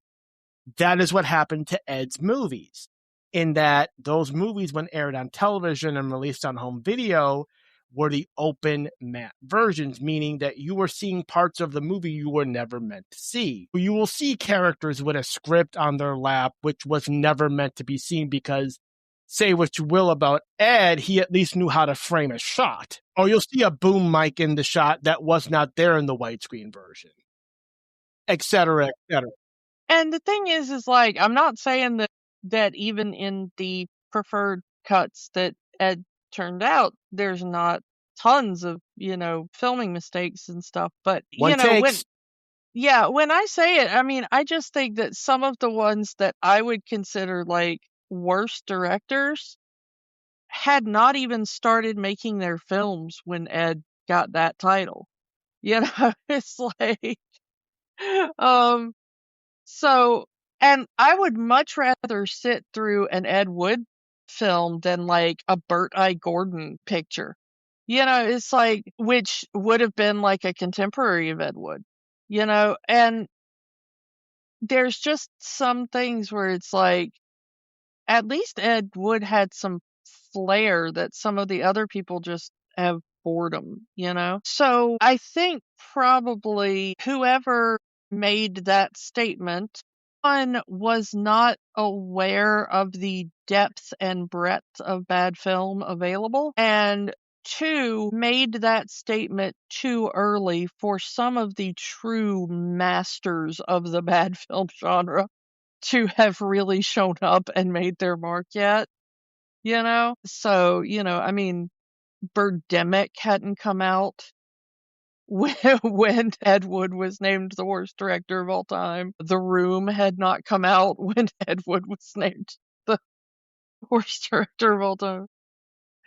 That is what happened to Ed's movies, in that those movies, when aired on television and released on home video, were the open mat versions, meaning that you were seeing parts of the movie you were never meant to see. You will see characters with a script on their lap, which was never meant to be seen because, say what you will about Ed, he at least knew how to frame a shot. Or you'll see a boom mic in the shot that was not there in the widescreen version, et cetera, et cetera. And the thing is like, I'm not saying that even in the preferred cuts that Ed turned out, there's not tons of, filming mistakes and stuff. But, when I say it, I mean, I just think that some of the ones that I would consider like worst directors had not even started making their films when Ed got that title. It's like, so, and I would much rather sit through an Ed Wood film than like a Burt I. Gordon picture. It's like, which would have been like a contemporary of Ed Wood, and there's just some things where it's like, at least Ed Wood had some flair that some of the other people just have boredom, you know? So I think probably whoever made that statement, one, was not aware of the depth and breadth of bad film available, and two, made that statement too early for some of the true masters of the bad film genre to have really shown up and made their mark yet, you know? So, you know, I mean, Birdemic hadn't come out when Ed Wood was named the worst director of all time. The Room had not come out when Ed Wood was named the worst director of all time.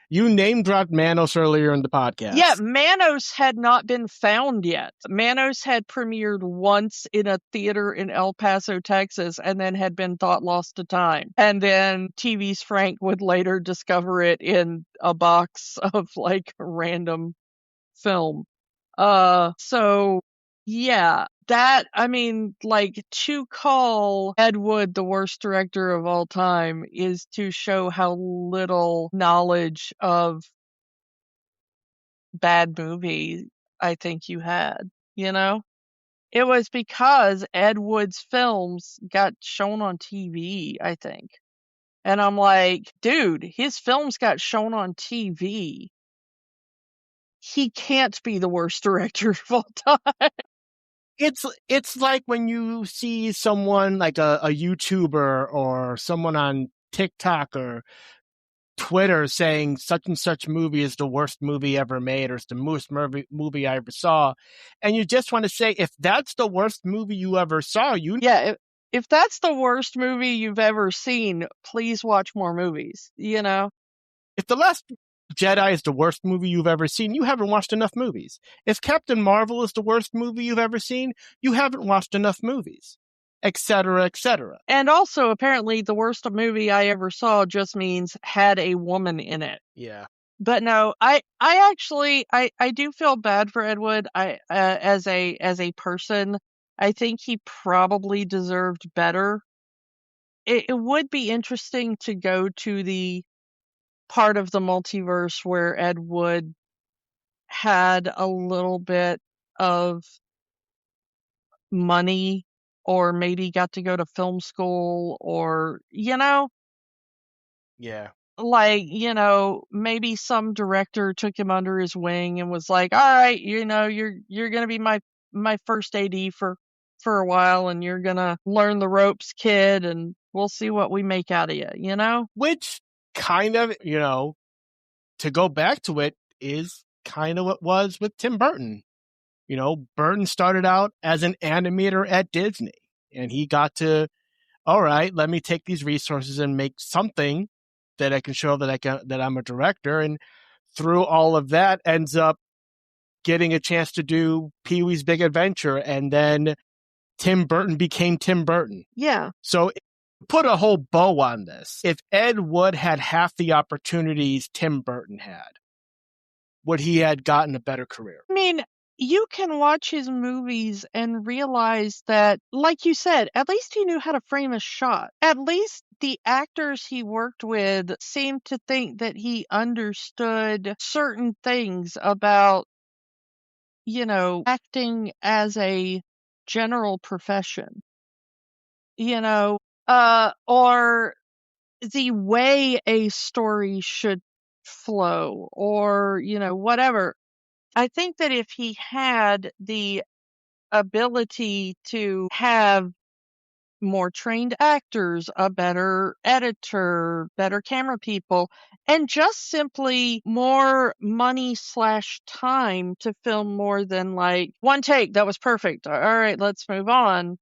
You name-dropped Manos earlier in the podcast. Yeah, Manos had not been found yet. Manos had premiered once in a theater in El Paso, Texas, and then had been thought lost to time. And then TV's Frank would later discover it in a box of, like, random film. So, yeah, that, I mean, like, to call Ed Wood the worst director of all time is to show how little knowledge of bad movie I think you had, you know? It was because Ed Wood's films got shown on TV, I think. And I'm like, dude, his films got shown on TV. He can't be the worst director of all time. It's like when you see someone like a YouTuber or someone on TikTok or Twitter saying such and such movie is the worst movie ever made or it's the worst movie I ever saw. And you just want to say, if that's the worst movie you ever saw, Yeah, if that's the worst movie you've ever seen, please watch more movies, you know? If The Last Jedi is the worst movie you've ever seen, you haven't watched enough movies. If Captain Marvel is the worst movie you've ever seen, you haven't watched enough movies, etc., etc. And also, apparently, the worst movie I ever saw just means had a woman in it. Yeah. But no, I actually do feel bad for Ed Wood. As a person, I think he probably deserved better. It would be interesting to go to the part of the multiverse where Ed Wood had a little bit of money, or maybe got to go to film school, or, you know, Yeah. like, you know, maybe some director took him under his wing and was like, all right, you know, you're going to be my first AD for a while, and you're going to learn the ropes, kid, and we'll see what we make out of you, you know? Which kind of, you know, to go back to it, is kind of what was with Tim Burton. You know, Burton started out as an animator at Disney, and he got to, all right, let me take these resources and make something that I can show that I'm a director. And through all of that, ends up getting a chance to do Pee-wee's Big Adventure, and then Tim Burton became Tim Burton. Yeah. So put a whole bow on this. If Ed Wood had half the opportunities Tim Burton had, would he had gotten a better career? I mean, you can watch his movies and realize that, like you said, at least he knew how to frame a shot. At least the actors he worked with seemed to think that he understood certain things about, you know, acting as a general profession, you know, or the way a story should flow, or, you know, whatever. I think that if he had the ability to have more trained actors, a better editor, better camera people, and just simply more money/time to film more than like one take, that was perfect. All right, let's move on.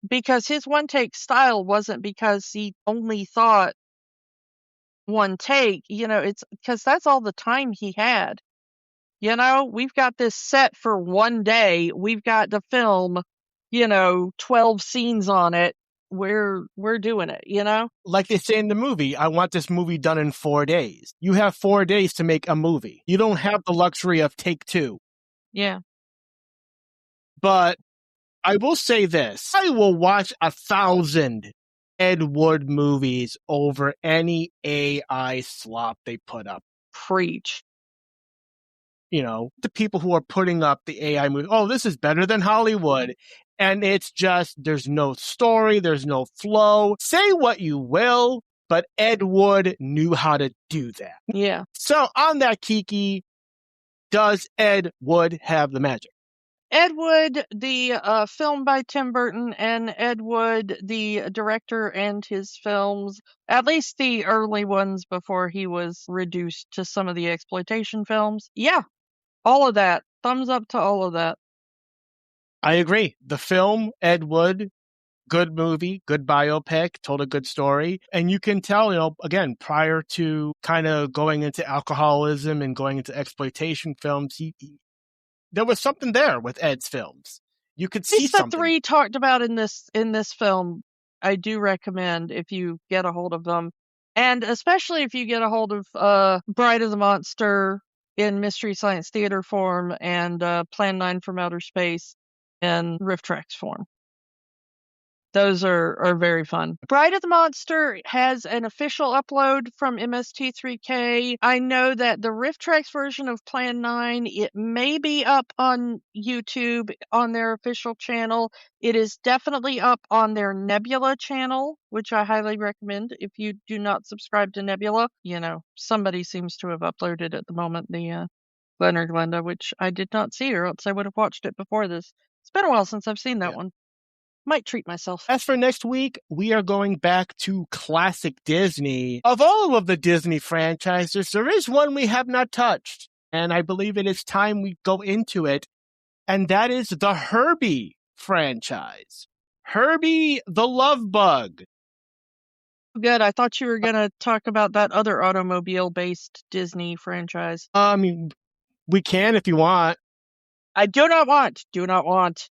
Because his one take style wasn't because he only thought one take, you know, it's because that's all the time he had. You know, we've got this set for one day. We've got to film, you know, 12 scenes on it. We're doing it, you know? Like they say in the movie, I want this movie done in 4 days. You have 4 days to make a movie. You don't have the luxury of take two. Yeah. But I will say this. I will watch 1,000 Ed Wood movies over any AI slop they put up. Preach. The people who are putting up the AI movie, oh, this is better than Hollywood. And it's just, there's no story, there's no flow. Say what you will, but Ed Wood knew how to do that. Yeah. So on that, Kiki, does Ed Wood have the magic? Ed Wood, the film by Tim Burton, and Ed Wood, the director, and his films, at least the early ones before he was reduced to some of the exploitation films. Yeah, all of that. Thumbs up to all of that. I agree. The film, Ed Wood, good movie, good biopic, told a good story. And you can tell, again, prior to kind of going into alcoholism and going into exploitation films, there was something there with Ed's films. You could see the something. 3 talked about in this film, I do recommend if you get a hold of them. And especially if you get a hold of Bride of the Monster in Mystery Science Theater form and Plan 9 from Outer Space in Riff Tracks form. Those are very fun. Bride of the Monster has an official upload from MST3K. I know that the Riff Tracks version of Plan 9, it may be up on YouTube on their official channel. It is definitely up on their Nebula channel, which I highly recommend if you do not subscribe to Nebula. Somebody seems to have uploaded at the moment the Glen or Glenda, which I did not see, or else I would have watched it before this. It's been a while since I've seen that one. Might treat myself. As for next week, we are going back to classic Disney. Of all of the Disney franchises, there is one we have not touched, and I believe it is time we go into it, and that is the Herbie franchise. Herbie the Love Bug. Good. I thought you were going to talk about that other automobile-based Disney franchise. We can if you want. I do not want.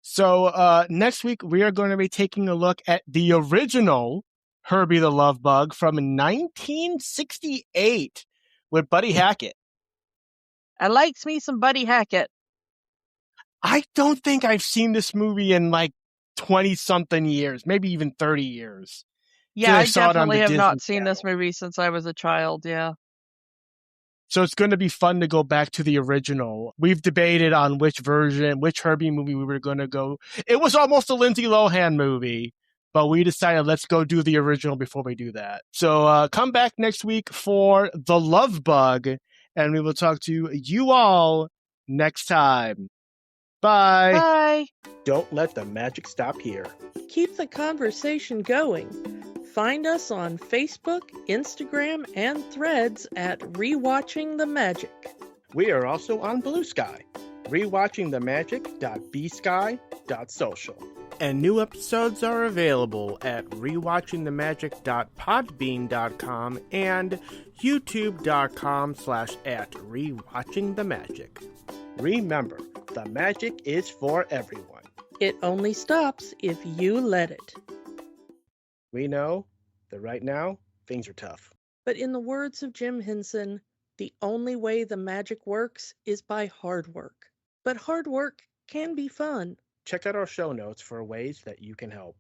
So next week, we are going to be taking a look at the original Herbie the Love Bug from 1968 with Buddy Hackett. I likes me some Buddy Hackett. I don't think I've seen this movie in like 20-something years, maybe even 30 years. Yeah, I definitely have not seen this movie since I was a child, yeah. So it's going to be fun to go back to the original. We've debated on which Herbie movie we were going to go. It was almost a Lindsay Lohan movie, but we decided let's go do the original before we do that. So come back next week for The Love Bug, and we will talk to you all next time. Bye. Bye. Don't let the magic stop here. Keep the conversation going. Find us on Facebook, Instagram, and Threads at Rewatching the Magic. We are also on Blue Sky, rewatchingthemagic.bsky.social. And new episodes are available at rewatchingthemagic.podbean.com and youtube.com/@rewatchingthemagic. Remember, the magic is for everyone. It only stops if you let it. We know that right now, things are tough. But in the words of Jim Henson, the only way the magic works is by hard work. But hard work can be fun. Check out our show notes for ways that you can help.